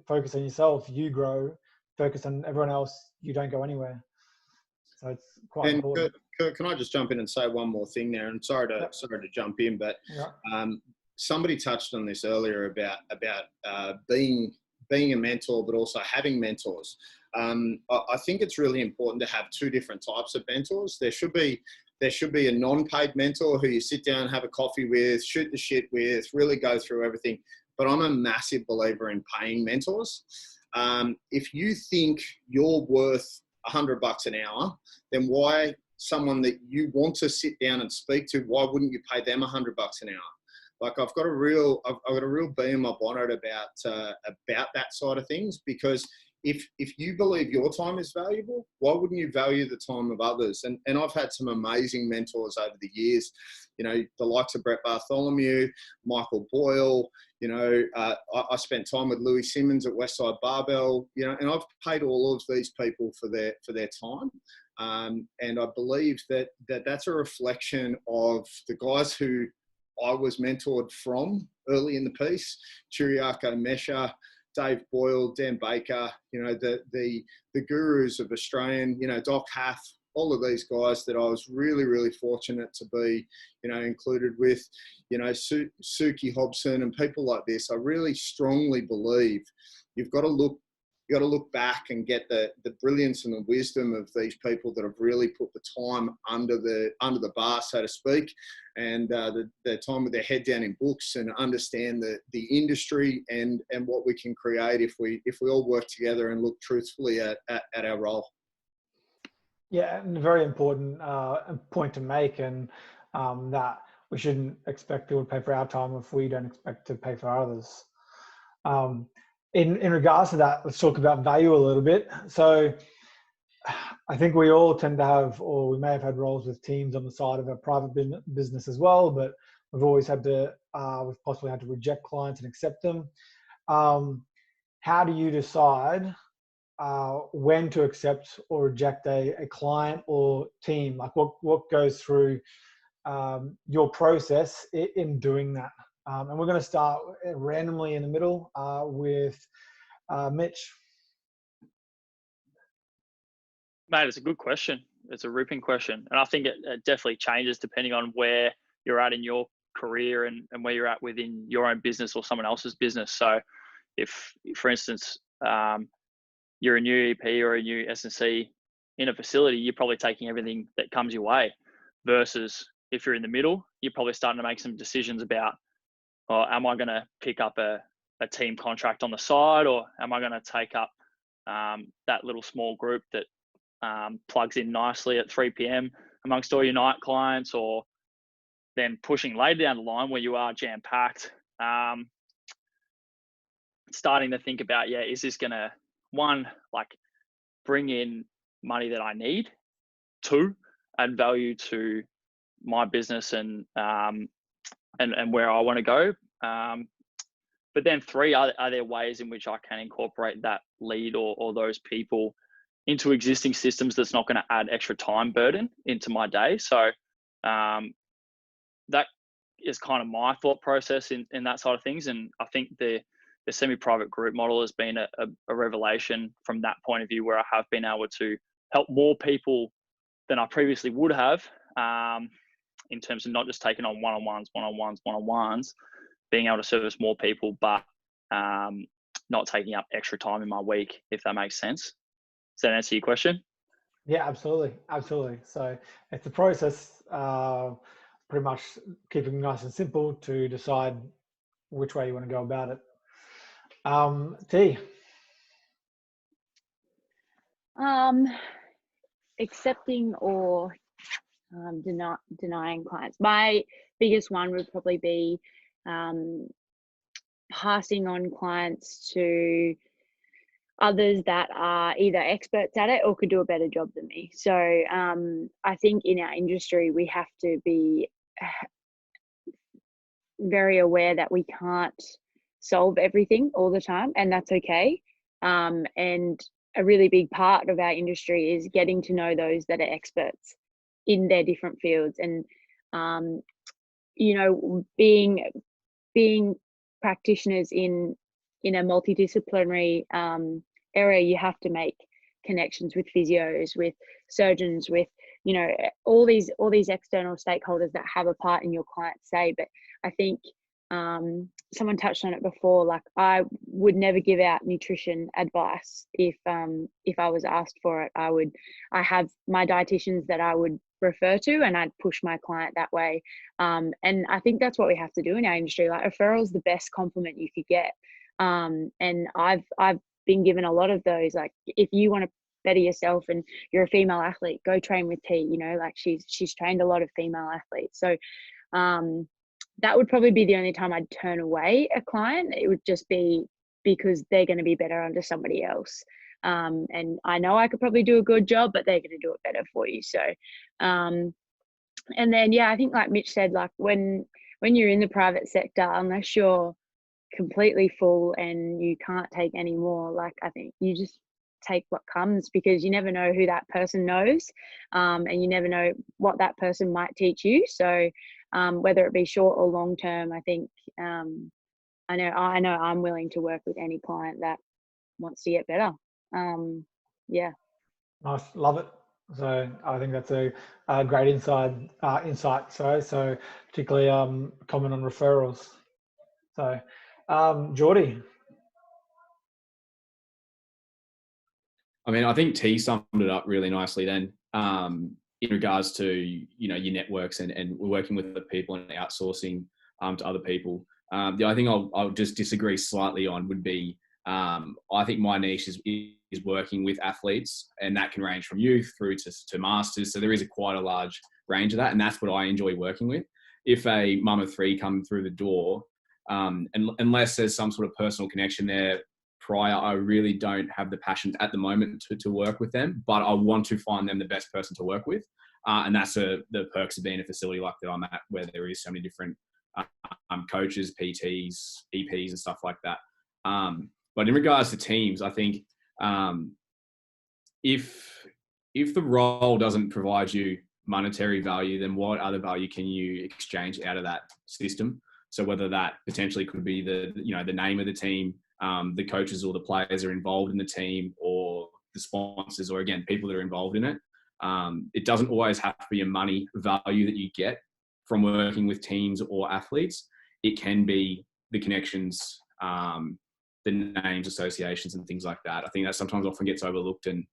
focus on yourself, you grow. Focus on everyone else, you don't go anywhere. So it's quite important. Can I just jump in and say one more thing there? And sorry to jump in, but somebody touched on this earlier about being a mentor, but also having mentors. I think it's really important to have two different types of mentors. There should be a non-paid mentor who you sit down, have a coffee with, shoot the shit with, really go through everything. But I'm a massive believer in paying mentors. If you think you're worth $100 an hour, then why someone that you want to sit down and speak to, why wouldn't you pay them $100 an hour? Like I've got a real bee in my bonnet about that side of things, because if you believe your time is valuable, why wouldn't you value the time of others? And I've had some amazing mentors over the years, the likes of Brett Bartholomew, Michael Boyle, I spent time with Louis Simmons at Westside Barbell, and I've paid all of these people for their time. And I believe that's a reflection of the guys who I was mentored from early in the piece: Chiriako Mesha, Dave Boyle, Dan Baker, the gurus of Australian, Doc Hath, all of these guys that I was really, really fortunate to be, included with, Suki Hobson and people like this. I really strongly believe you've got to look back and get the brilliance and the wisdom of these people that have really put the time under the bar, so to speak, and the time with their head down in books, and understand the industry and what we can create if we all work together and look truthfully at our role. Yeah, and a very important point to make, and that we shouldn't expect people to pay for our time if we don't expect to pay for others. In regards to that, let's talk about value a little bit. So I think we all tend to have, or we may have had roles with teams on the side of a private business as well, but we've always had to, we've possibly had to reject clients and accept them. How do you decide when to accept or reject a client or team? Like what goes through your process in doing that? And we're going to start randomly in the middle with Mitch. Mate, it's a good question. It's a ripping question. And I think it definitely changes depending on where you're at in your career and where you're at within your own business or someone else's business. So if, for instance, you're a new EP or a new S&C in a facility, you're probably taking everything that comes your way, versus if you're in the middle, you're probably starting to make some decisions about, oh, am I going to pick up a team contract on the side, or am I going to take up that little small group that plugs in nicely at 3 p.m. amongst all your night clients, or then pushing later down the line where you are jam-packed, starting to think about, yeah, is this going to, one, like bring in money that I need, two, add value to my business and where I want to go. But then three, are there ways in which I can incorporate that lead or those people into existing systems that's not going to add extra time burden into my day? So that is kind of my thought process in that side of things. And I think the semi-private group model has been a revelation from that point of view, where I have been able to help more people than I previously would have, in terms of not just taking on one-on-ones, being able to service more people, but not taking up extra time in my week, if that makes sense. Does that answer your question? Yeah, absolutely. So it's a process, pretty much keeping it nice and simple to decide which way you want to go about it. T. Accepting or denying clients. My biggest one would probably be passing on clients to others that are either experts at it or could do a better job than me. So I think in our industry, we have to be very aware that we can't solve everything all the time, and that's okay. And a really big part of our industry is getting to know those that are experts in their different fields, and being practitioners in a multidisciplinary area, you have to make connections with physios, with surgeons, with all these external stakeholders that have a part in your client's say. But I think someone touched on it before, like I would never give out nutrition advice if I was asked for it. I have my dietitians that I would refer to, and I'd push my client that way. And I think that's what we have to do in our industry. Like, referral is the best compliment you could get. And I've been given a lot of those. Like, if you want to better yourself and you're a female athlete, go train with T. Like she's trained a lot of female athletes. So that would probably be the only time I'd turn away a client. It would just be because they're going to be better under somebody else. And I know I could probably do a good job, but they're going to do it better for you. So, and then, yeah, I think like Mitch said, like when you're in the private sector, unless you're completely full and you can't take any more, like I think you just take what comes, because you never know who that person knows, and you never know what that person might teach you. So whether it be short or long term, I think I know I'm willing to work with any client that wants to get better. Yeah. Nice, love it. So I think that's a great insight. So particularly comment on referrals. So Jordi. I mean, I think T summed it up really nicely then, in regards to, your networks and working with other people and outsourcing to other people. The only thing I'll just disagree slightly on would be, I think my niche is is working with athletes, and that can range from youth through to masters. So there is quite a large range of that, and that's what I enjoy working with. If a mum of three come through the door, and unless there's some sort of personal connection there prior, I really don't have the passion at the moment to work with them, but I want to find them the best person to work with. And that's the perks of being a facility like that I'm at, where there is so many different coaches, PTs, EPs and stuff like that. But in regards to teams, I think if the role doesn't provide you monetary value, then what other value can you exchange out of that system? So whether that potentially could be the name of the team, the coaches or the players are involved in the team, or the sponsors, or again, people that are involved in it. It doesn't always have to be a money value that you get from working with teams or athletes. It can be the connections, the names, associations, and things like that. I think that sometimes often gets overlooked. And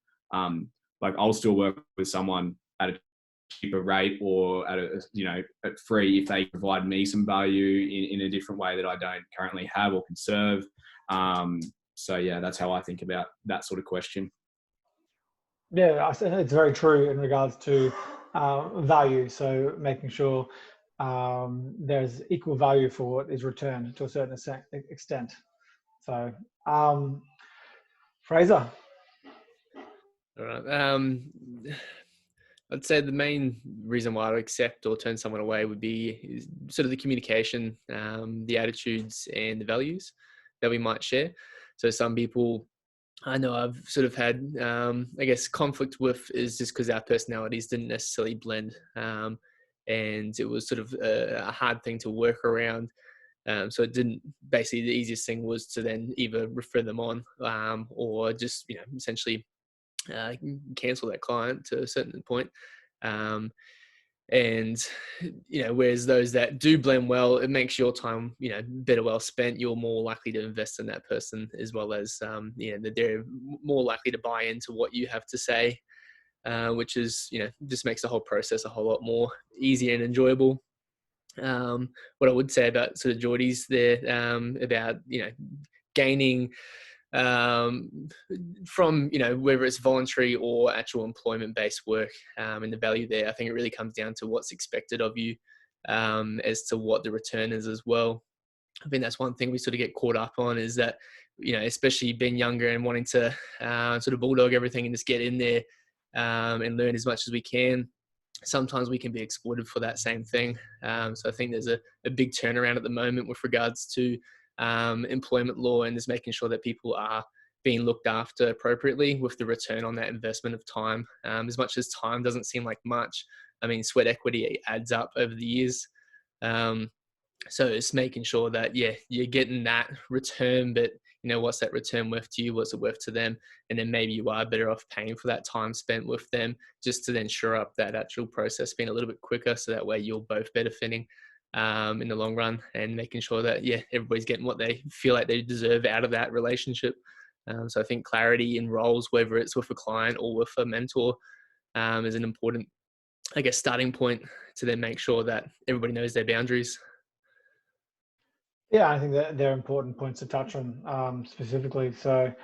like, I'll still work with someone at a cheaper rate or at at free if they provide me some value in a different way that I don't currently have or can serve. So yeah, that's how I think about that sort of question. Yeah, I think it's very true in regards to value. So making sure there's equal value for what is returned to a certain extent. So, Fraser. All right. I'd say the main reason why I'd accept or turn someone away would be sort of the communication, the attitudes and the values that we might share. So some people I know I've sort of had, I guess, conflict with is just because our personalities didn't necessarily blend. And it was sort of a hard thing to work around. So it didn't, basically the easiest thing was to then either refer them on or just, essentially cancel that client to a certain point. And whereas those that do blend well, it makes your time better well spent. You're more likely to invest in that person, as well as that they're more likely to buy into what you have to say, which is just makes the whole process a whole lot more easier and enjoyable. What I would say about sort of Jordi's there, about gaining from whether it's voluntary or actual employment-based work, and the value there, I think it really comes down to what's expected of you, as to what the return is as well. I think that's one thing we sort of get caught up on, is that especially being younger and wanting to sort of bulldog everything and just get in there and learn as much as we can. Sometimes we can be exploited for that same thing. So I think there's a big turnaround at the moment with regards to employment law, and just making sure that people are being looked after appropriately with the return on that investment of time. As much as time doesn't seem like much, I mean, sweat equity adds up over the years. So it's making sure that, you're getting that return, but what's that return worth to you? What's it worth to them? And then maybe you are better off paying for that time spent with them, just to then shore up that actual process being a little bit quicker. So that way you're both benefiting in the long run, and making sure that, everybody's getting what they feel like they deserve out of that relationship. So I think clarity in roles, whether it's with a client or with a mentor, is an important, starting point to then make sure that everybody knows their boundaries. Yeah, I think that they're important points to touch on specifically. So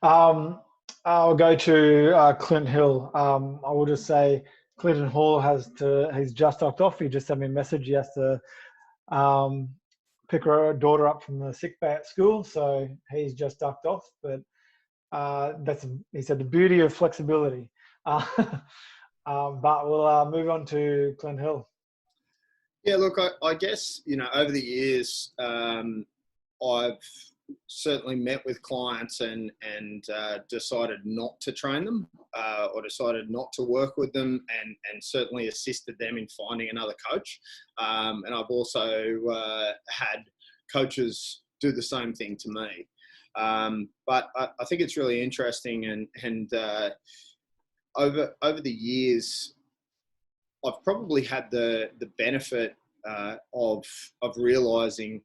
I'll go to Clint Hill. I will just say Clinton Hall he's just docked off. He just sent me a message. He has to pick her daughter up from the sick bay at school. So he's just ducked off. But he said the beauty of flexibility. But we'll move on to Clint Hill. Yeah, look, I guess, over the years, I've certainly met with clients and decided not to train them or decided not to work with them, and certainly assisted them in finding another coach. And I've also had coaches do the same thing to me. But I think it's really interesting, and over the years, I've probably had the benefit of realising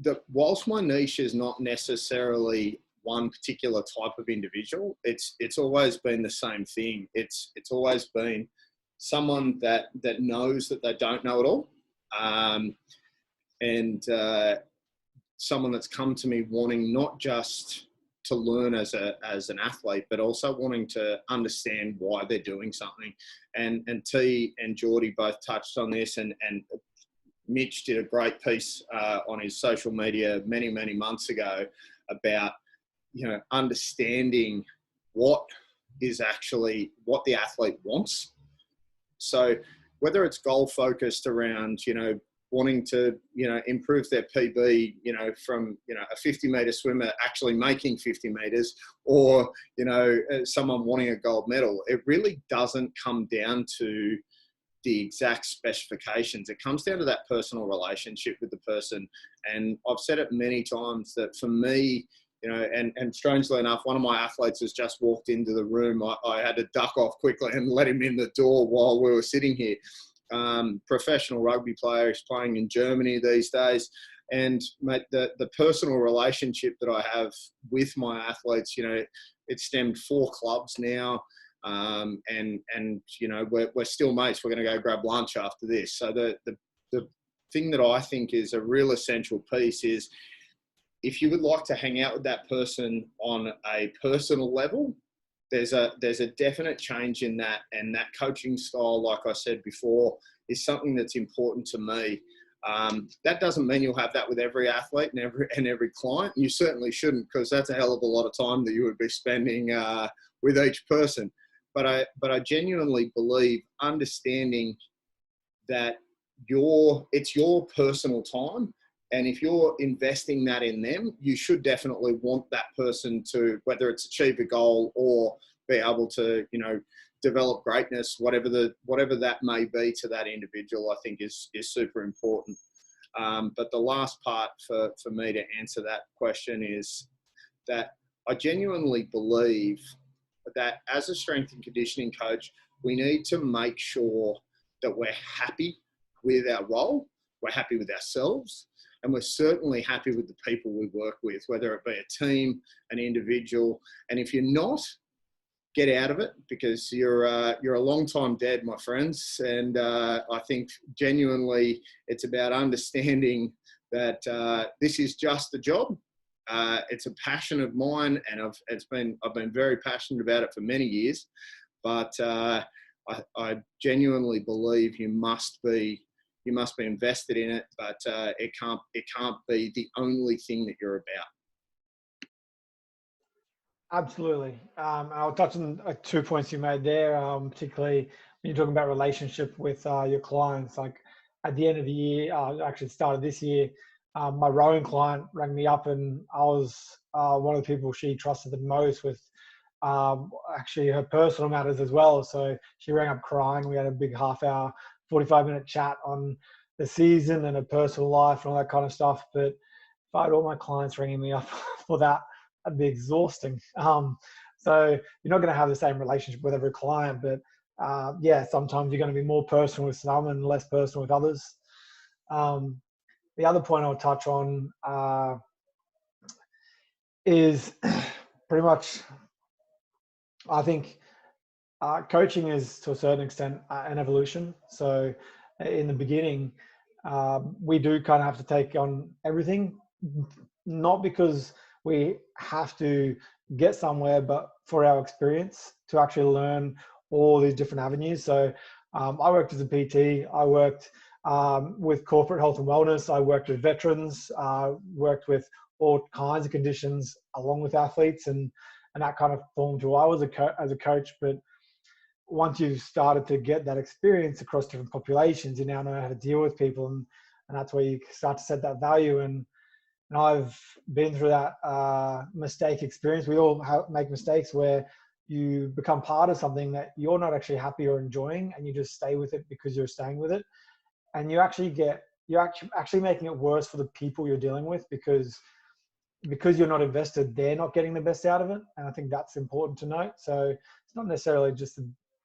that whilst my niche is not necessarily one particular type of individual, it's always been the same thing. It's always been someone that knows that they don't know it all, and someone that's come to me wanting not just to learn as an athlete, but also wanting to understand why they're doing something. And T and Jordi both touched on this, and Mitch did a great piece on his social media many months ago about, you know, understanding what is actually what the athlete wants. So whether it's goal focused around, you know, wanting to, you know, improve their PB, you know, from, you know, a 50-meter swimmer actually making 50 meters, or, you know, someone wanting a gold medal, it really doesn't come down to the exact specifications. It comes down to that personal relationship with the person. And I've said it many times that for me, you know, and strangely enough, one of my athletes has just walked into the room. I had to duck off quickly and let him in the door while we were sitting here. Professional rugby player, is playing in Germany these days. And mate, the personal relationship that I have with my athletes, you know, it stemmed 4 clubs now. And you know, we're still mates. We're going to go grab lunch after this. So the thing that I think is a real essential piece is, if you would like to hang out with that person on a personal level, there's a definite change in that, and that coaching style, like I said before, is something that's important to me. That doesn't mean you'll have that with every athlete and every client. You certainly shouldn't, because that's a hell of a lot of time that you would be spending with each person. But I genuinely believe understanding that it's your personal time. And if you're investing that in them, you should definitely want that person to, whether it's achieve a goal or be able to, you know, develop greatness, whatever that may be to that individual, I think is super important. But the last part for me to answer that question is that I genuinely believe that as a strength and conditioning coach, we need to make sure that we're happy with our role, we're happy with ourselves, and we're certainly happy with the people we work with, whether it be a team, an individual. And if you're not, get out of it, because you're a long time dead, my friends. And I think genuinely it's about understanding that this is just a job. It's a passion of mine, and I've been very passionate about it for many years. But I genuinely believe you must be invested in it, but it can't be the only thing that you're about. Absolutely. I'll touch on 2 points you made there, particularly when you're talking about relationship with your clients. Like at the end of the year, actually started this year, my rowing client rang me up, and I was one of the people she trusted the most with actually her personal matters as well. So she rang up crying. We had a big half-hour, 45-minute chat on the season and her personal life and all that kind of stuff. But if I had all my clients ringing me up for that, that'd be exhausting. So you're not going to have the same relationship with every client, but yeah, sometimes you're going to be more personal with some and less personal with others. The other point I'll touch on is pretty much, I think coaching is to a certain extent an evolution. So in the beginning, we do kind of have to take on everything, not because we have to get somewhere, but for our experience to actually learn all these different avenues. So I worked as a PT, I worked with corporate health and wellness, I worked with veterans, worked with all kinds of conditions along with athletes, and that kind of formed who I was as a coach. But once you've started to get that experience across different populations, you now know how to deal with people, and that's where you start to set that value. And I've been through that mistake experience. We all make mistakes where you become part of something that you're not actually happy or enjoying, and you just stay with it because you're staying with it. And you're actually making it worse for the people you're dealing with, because you're not invested, they're not getting the best out of it. And I think that's important to note. So it's not necessarily just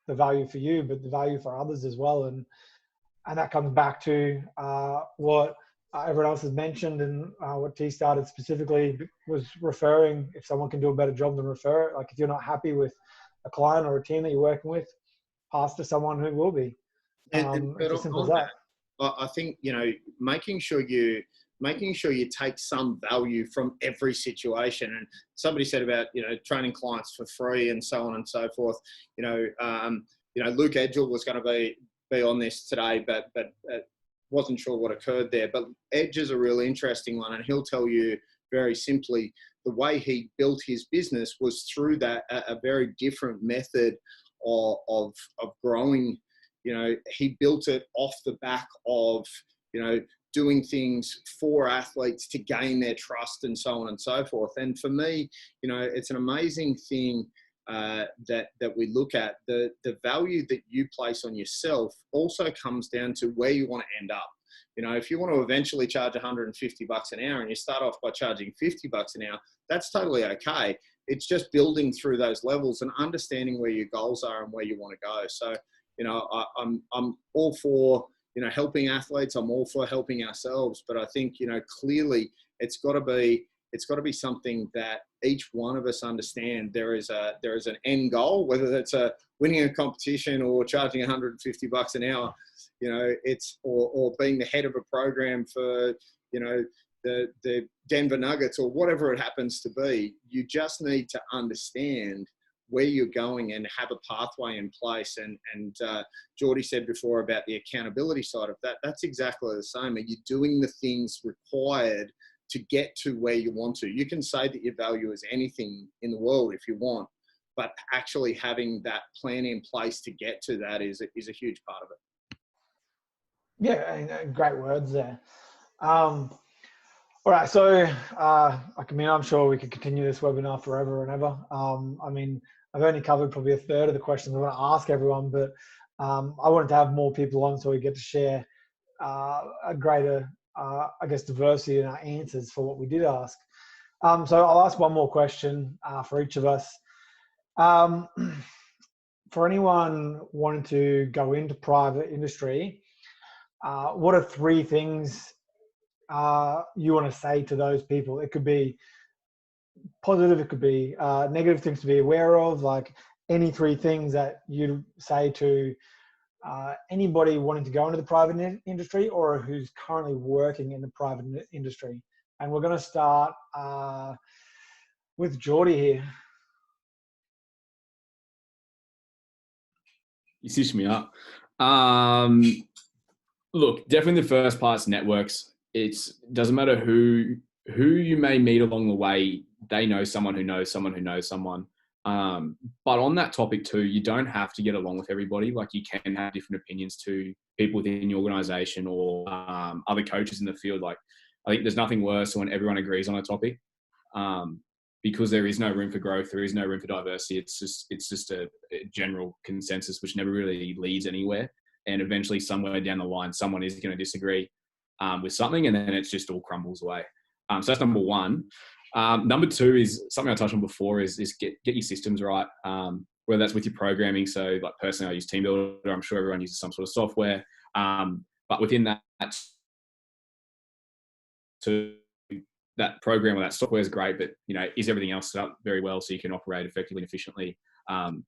the value for you, but the value for others as well. And that comes back to what everyone else has mentioned, and what T started specifically was referring. If someone can do a better job, than refer it. Like if you're not happy with a client or a team that you're working with, pass to someone who will be. It's as simple as that. I think, you know, making sure you making sure you take some value from every situation. And somebody said about, training clients for free and so on and so forth. Luke Edgell was going to be on this today, but wasn't sure what occurred there. But Edge is a really interesting one, and he'll tell you very simply the way he built his business was through a very different method of growing. He built it off the back of, doing things for athletes to gain their trust and so on and so forth. And for me, it's an amazing thing that we look at. The value that you place on yourself also comes down to where you want to end up. If you want to eventually charge $150 an hour and you start off by charging $50 an hour, that's totally okay. It's just building through those levels and understanding where your goals are and where you want to go. So, I'm all for, helping athletes. I'm all for helping ourselves. But I think, clearly it's got to be something that each one of us understand. There is an end goal, whether that's winning a competition or charging $150 an hour, or being the head of a program for, the Denver Nuggets or whatever it happens to be. You just need to understand where you're going and have a pathway in place. And Jordi said before about the accountability side of that. That's exactly the same. Are you doing the things required to get to where you want to? You can say that your value is anything in the world if you want, but actually having that plan in place to get to that is a huge part of it. Yeah, great words there. All right, so I'm sure we could continue this webinar forever and ever. I've only covered probably a third of the questions I want to ask everyone, but I wanted to have more people on so we get to share a greater, diversity in our answers for what we did ask. So I'll ask one more question for each of us. For anyone wanting to go into private industry, what are 3 things you want to say to those people? It could be positive, it could be negative things to be aware of, like any 3 things that you'd say to anybody wanting to go into the private industry or who's currently working in the private industry. And we're going to start with Jordi here. You stitched me up. Look, definitely the first part's networks. It doesn't matter who you may meet along the way. They know someone who knows someone who knows someone. But on that topic too, you don't have to get along with everybody. Like, you can have different opinions to people within your organization or other coaches in the field. Like, I think there's nothing worse when everyone agrees on a topic, because there is no room for growth. There is no room for diversity. It's just a general consensus, which never really leads anywhere. And eventually somewhere down the line, someone is going to disagree with something, and then it just all crumbles away. So that's number 1. Number 2 is something I touched on before is get your systems right, whether that's with your programming. So like personally, I use Team Builder. I'm sure everyone uses some sort of software. But within that program or that software is great, but is everything else set up very well so you can operate effectively and efficiently?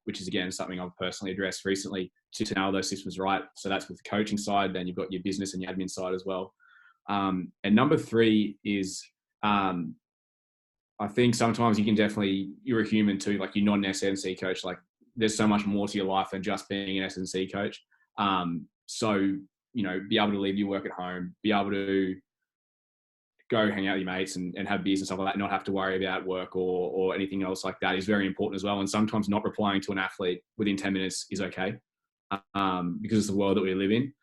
Which is again something I've personally addressed recently to nail those systems right. So that's with the coaching side. Then you've got your business and your admin side as well. And number 3 is I think sometimes you're a human too. Like, you're not an S&C coach. Like, there's so much more to your life than just being an S&C coach. So be able to leave your work at home, be able to go hang out with your mates and have beers and stuff like that, not have to worry about work or anything else like that is very important as well. And sometimes not replying to an athlete within 10 minutes is okay, because it's the world that we live in.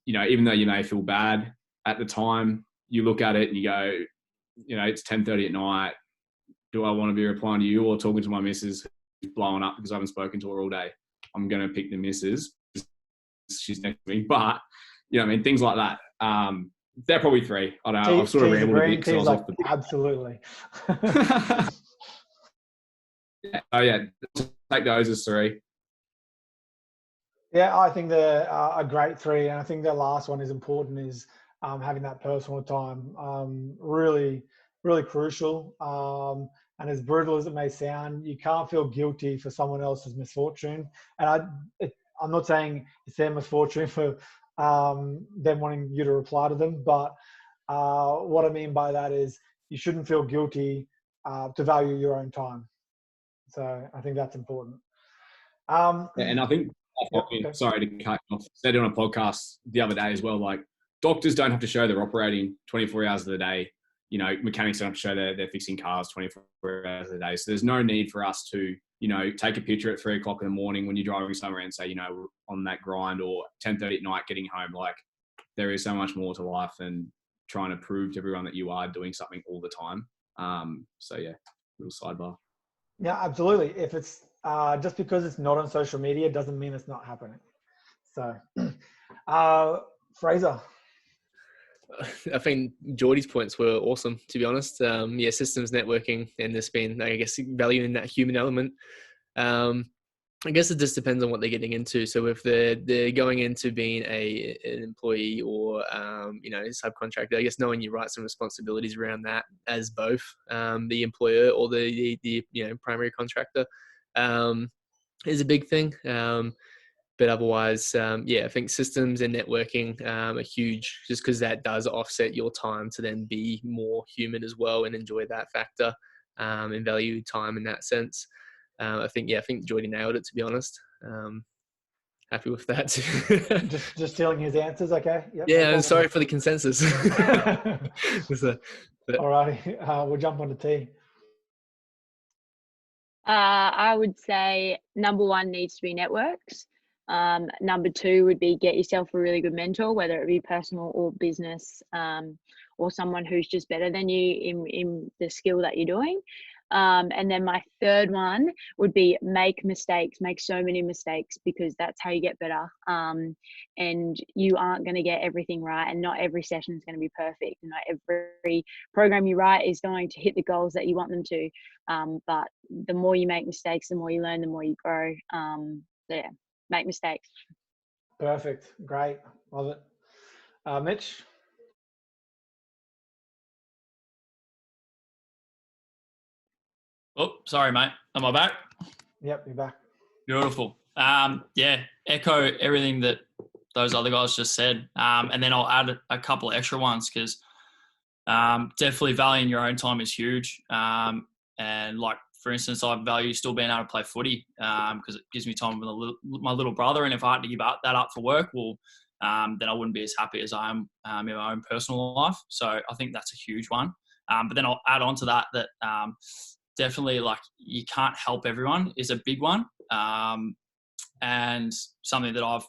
Even though you may feel bad at the time, you look at it and you go, it's 10:30 at night. Do I want to be replying to you or talking to my missus who's blowing up because I haven't spoken to her all day? I'm going to pick the missus. She's next to me. But, things like that. They're probably 3. I don't know. I've sort of rambled a bit because I was off the... Absolutely. Oh, yeah. Take those as 3. Yeah, I think they're a great 3. And I think the last one is important, is having that personal time. Really, really crucial. And as brutal as it may sound, you can't feel guilty for someone else's misfortune. And I'm not saying it's their misfortune for them wanting you to reply to them, but What I mean by that is you shouldn't feel guilty to value your own time. So I think that's important. And I think, okay. sorry to cut you off, said it on a podcast the other day as well, like doctors don't have to show they're operating 24 hours of the day. You know, mechanics don't have to show they're fixing cars 24 hours a day. So there's no need for us to, you know, take a picture at 3 o'clock in the morning when you're driving somewhere and say, you know, we're on that grind, or 10:30 at night getting home. Like, there is so much more to life than trying to prove to everyone that you are doing something all the time. So yeah, little sidebar. Yeah, absolutely. If it's just because it's not on social media doesn't mean it's not happening. So, Fraser. I think Jordi's points were awesome, to be honest. Yeah, systems networking, and there's been, I guess, value in that human element. I guess it just depends on what they're getting into. So if they're going into being an employee or you know, subcontractor, I guess knowing your rights and responsibilities around that as both the employer or the you know, primary contractor is a big thing. But otherwise, yeah, I think systems and networking are huge, just because that does offset your time to then be more human as well and enjoy that factor and value time in that sense. I think Jordi nailed it, to be honest. Happy with that. just stealing his answers, okay? Yep, yeah, no sorry for the consensus. All righty, we'll jump on to T. I would say number one needs to be networks. Number two would be get yourself a really good mentor, whether it be personal or business, or someone who's just better than you in the skill that you're doing. And then my third one would be make mistakes, make so many mistakes, because that's how you get better. And you aren't going to get everything right, and not every session is going to be perfect. And not every program you write is going to hit the goals that you want them to. But the more you make mistakes, the more you learn, the more you grow. Yeah, make mistakes. Perfect. Great. Love it. Mitch? Oh, sorry, mate. Am I back? Yep, you're back. Beautiful. Yeah, echo everything that those other guys just said. And then I'll add a couple of extra ones, because definitely valuing your own time is huge. And like, for instance, I value still being able to play footy because it gives me time with my little brother. And if I had to give that up for work, well, then I wouldn't be as happy as I am in my own personal life. So I think that's a huge one. But then I'll add on to that definitely, like, you can't help everyone is a big one. And something that I've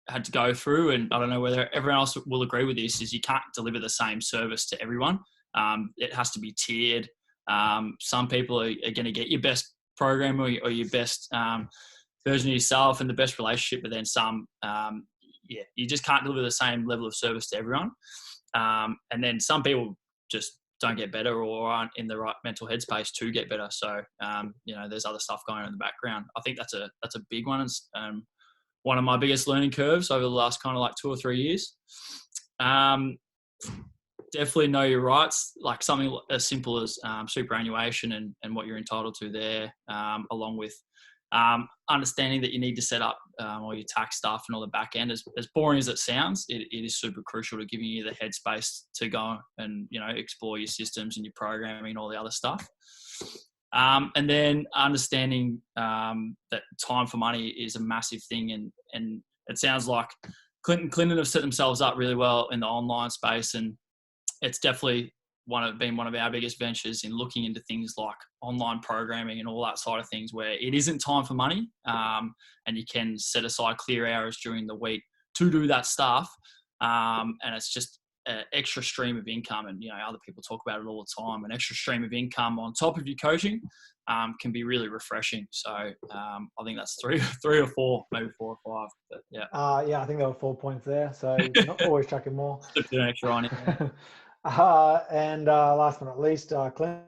had to go through, and I don't know whether everyone else will agree with this, is you can't deliver the same service to everyone. It has to be tiered. Some people are going to get your best program or your best version of yourself and the best relationship, but then some, you just can't deliver the same level of service to everyone. And then some people just don't get better or aren't in the right mental headspace to get better. So, there's other stuff going on in the background. I think that's a big one. It's one of my biggest learning curves over the last kind of like 2 or 3 years. Definitely know your rights, like something as simple as superannuation and what you're entitled to there, along with understanding that you need to set up all your tax stuff and all the back end. As boring as it sounds, it is super crucial to giving you the headspace to go and, explore your systems and your programming and all the other stuff. And then understanding that time for money is a massive thing. And it sounds like Clinton have set themselves up really well in the online space, and it's definitely been one of our biggest ventures in looking into things like online programming and all that side of things, where it isn't time for money, and you can set aside clear hours during the week to do that stuff, and it's just an extra stream of income. And other people talk about it all the time. An extra stream of income on top of your coaching can be really refreshing. So I think that's three or four, maybe 4 or 5. But yeah. Yeah, I think there were 4 points there, so you can always chuck in more. Slipped an extra on it. And last but not least, Clint.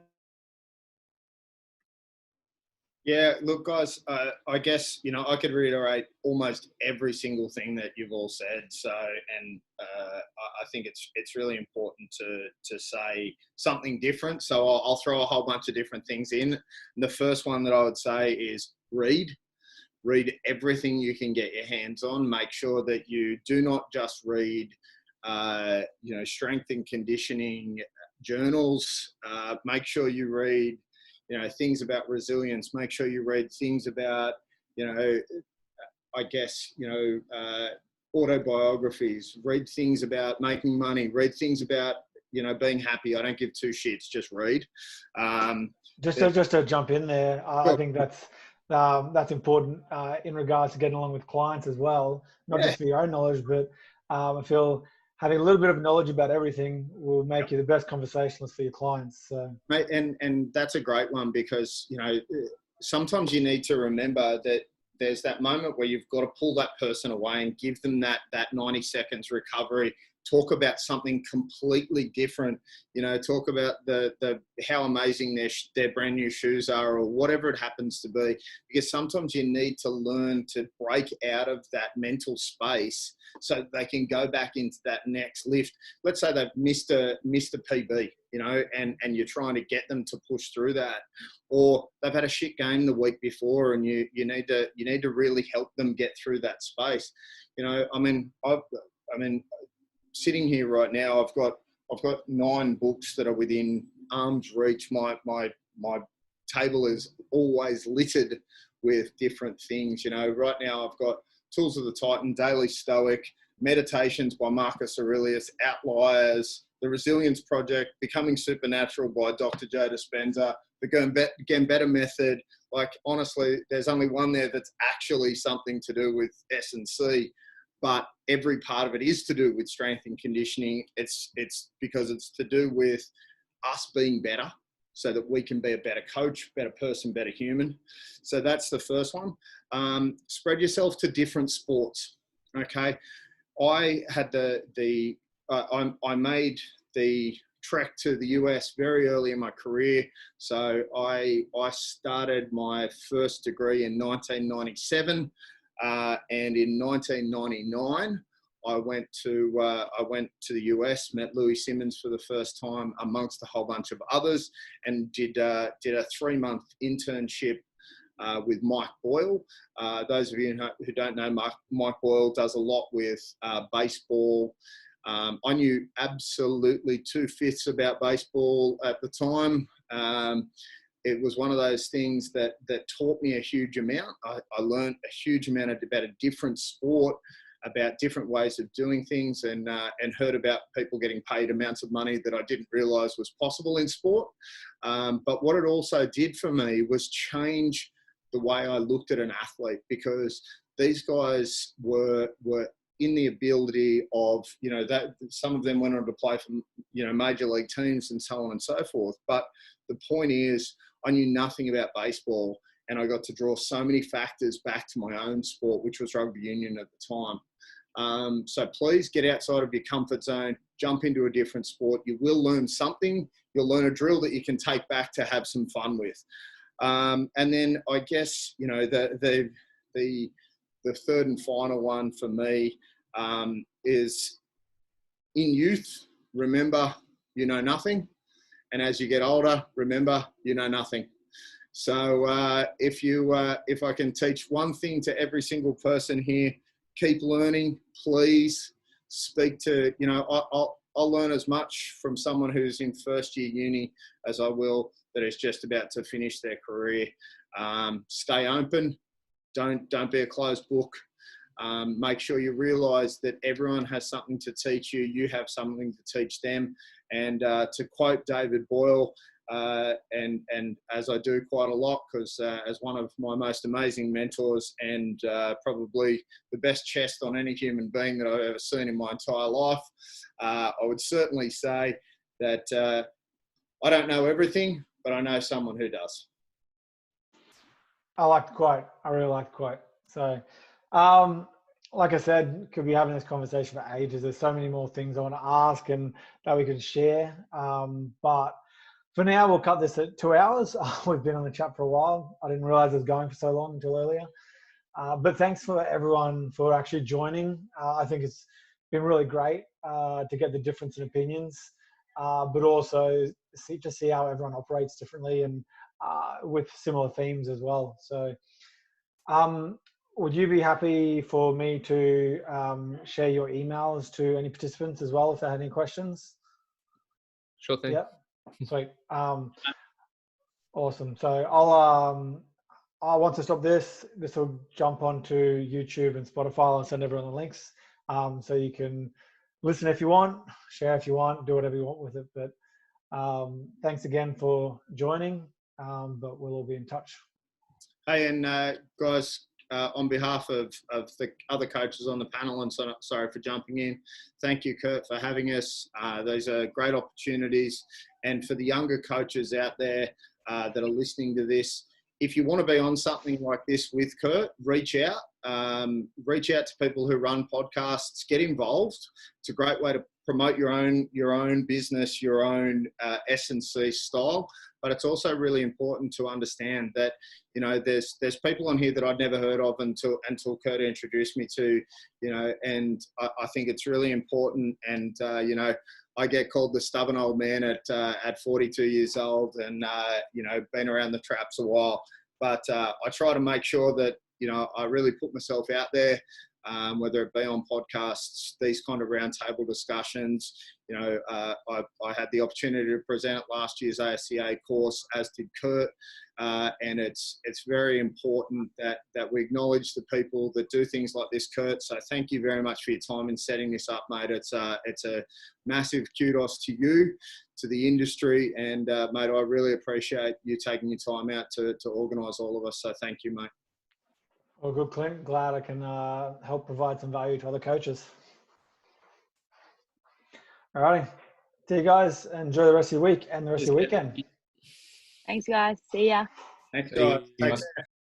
Yeah, look, guys, I guess, I could reiterate almost every single thing that you've all said. So, and I think it's really important to say something different. So I'll throw a whole bunch of different things in. And the first one that I would say is read everything you can get your hands on. Make sure that you do not just read strength and conditioning journals. Make sure you read, things about resilience. Make sure you read things about, autobiographies. Read things about making money. Read things about, being happy. I don't give two shits. Just read. Just to jump in there, I think that's important in regards to getting along with clients as well, not just for your own knowledge, but I feel having a little bit of knowledge about everything will make you the best conversationalist for your clients. So. Mate, and that's a great one because, sometimes you need to remember that there's that moment where you've got to pull that person away and give them that 90 seconds recovery. Talk about something completely different, talk about how amazing their brand new shoes are or whatever it happens to be, because sometimes you need to learn to break out of that mental space so that they can go back into that next lift. Let's say they've missed a PB, and you're trying to get them to push through that, or they've had a shit game the week before and you need to really help them get through that space. Sitting here right now, I've got 9 books that are within arm's reach. My table is always littered with different things. Right now I've got Tools of the Titan, Daily Stoic, Meditations by Marcus Aurelius, Outliers, The Resilience Project, Becoming Supernatural by Dr. Joe Dispenza, The Gambetta Method. Like, honestly, there's only one there that's actually something to do with S&C. But every part of it is to do with strength and conditioning. It's because it's to do with us being better so that we can be a better coach, better person, better human. So that's the first one. Spread yourself to different sports. Okay. I had I made the trek to the US very early in my career. So I started my first degree in 1997. And in 1999, I went to the US, met Louis Simmons for the first time amongst a whole bunch of others, and did a 3-month internship with Mike Boyle. Those of you who don't know, Mike Boyle does a lot with baseball. I knew absolutely 2/5 about baseball at the time. It was one of those things that taught me a huge amount. I learned a huge amount about a different sport, about different ways of doing things, and heard about people getting paid amounts of money that I didn't realise was possible in sport. But what it also did for me was change the way I looked at an athlete, because these guys were in the ability of, that some of them went on to play for, major league teams and so on and so forth. But the point is, I knew nothing about baseball, and I got to draw so many factors back to my own sport, which was rugby union at the time. So please get outside of your comfort zone, jump into a different sport. You will learn something. You'll learn a drill that you can take back to have some fun with. And then I guess, the third and final one for me is, in youth, remember you know nothing. And as you get older, remember, you know nothing. So if I can teach one thing to every single person here, keep learning, please. Speak to, I'll learn as much from someone who's in first year uni as I will that is just about to finish their career. Stay open. Don't be a closed book. Make sure you realise that everyone has something to teach you. You have something to teach them. And to quote David Boyle, and as I do quite a lot, because as one of my most amazing mentors and probably the best chest on any human being that I've ever seen in my entire life, I would certainly say that I don't know everything, but I know someone who does. I like the quote. I really like the quote. So, like I said, could be having this conversation for ages. There's so many more things I want to ask and that we can share. But for now, we'll cut this at 2 hours. We've been on the chat for a while. I didn't realize it was going for so long until earlier. But thanks for everyone for actually joining. I think it's been really great to get the difference in opinions, but also see how everyone operates differently and with similar themes as well. So would you be happy for me to share your emails to any participants as well if they had any questions? Sure thing. Yeah, sweet. Awesome. So I want to stop this. This will jump onto YouTube and Spotify. I'll send everyone the links, so you can listen if you want, share if you want, do whatever you want with it. But thanks again for joining. But we'll all be in touch. Hey, and guys, on behalf of the other coaches on the panel, and sorry for jumping in, thank you, Kurt, for having us. Those are great opportunities. And for the younger coaches out there that are listening to this, if you want to be on something like this with Kurt, reach out. Reach out to people who run podcasts. Get involved. It's a great way to promote your own business, your own S&C style. But it's also really important to understand that, you know, there's people on here that I'd never heard of until Kurt introduced me to, you know, and I think it's really important. And you know, I get called the stubborn old man at 42 years old, and you know, been around the traps a while. But I try to make sure that, you know, I really put myself out there, whether it be on podcasts, these kind of roundtable discussions. You know, I had the opportunity to present at last year's ASCA course, as did Kurt, and it's very important that we acknowledge the people that do things like this, Kurt. So thank you very much for your time in setting this up, mate. It's a massive kudos to you, to the industry, and mate, I really appreciate you taking your time out to organise all of us. So thank you, mate. Well, good, Clint. Glad I can help provide some value to other coaches. All righty. See you guys. Enjoy the rest of your week and the rest of your weekend. Thanks, guys. See ya. Thanks, guys. See you. Take care.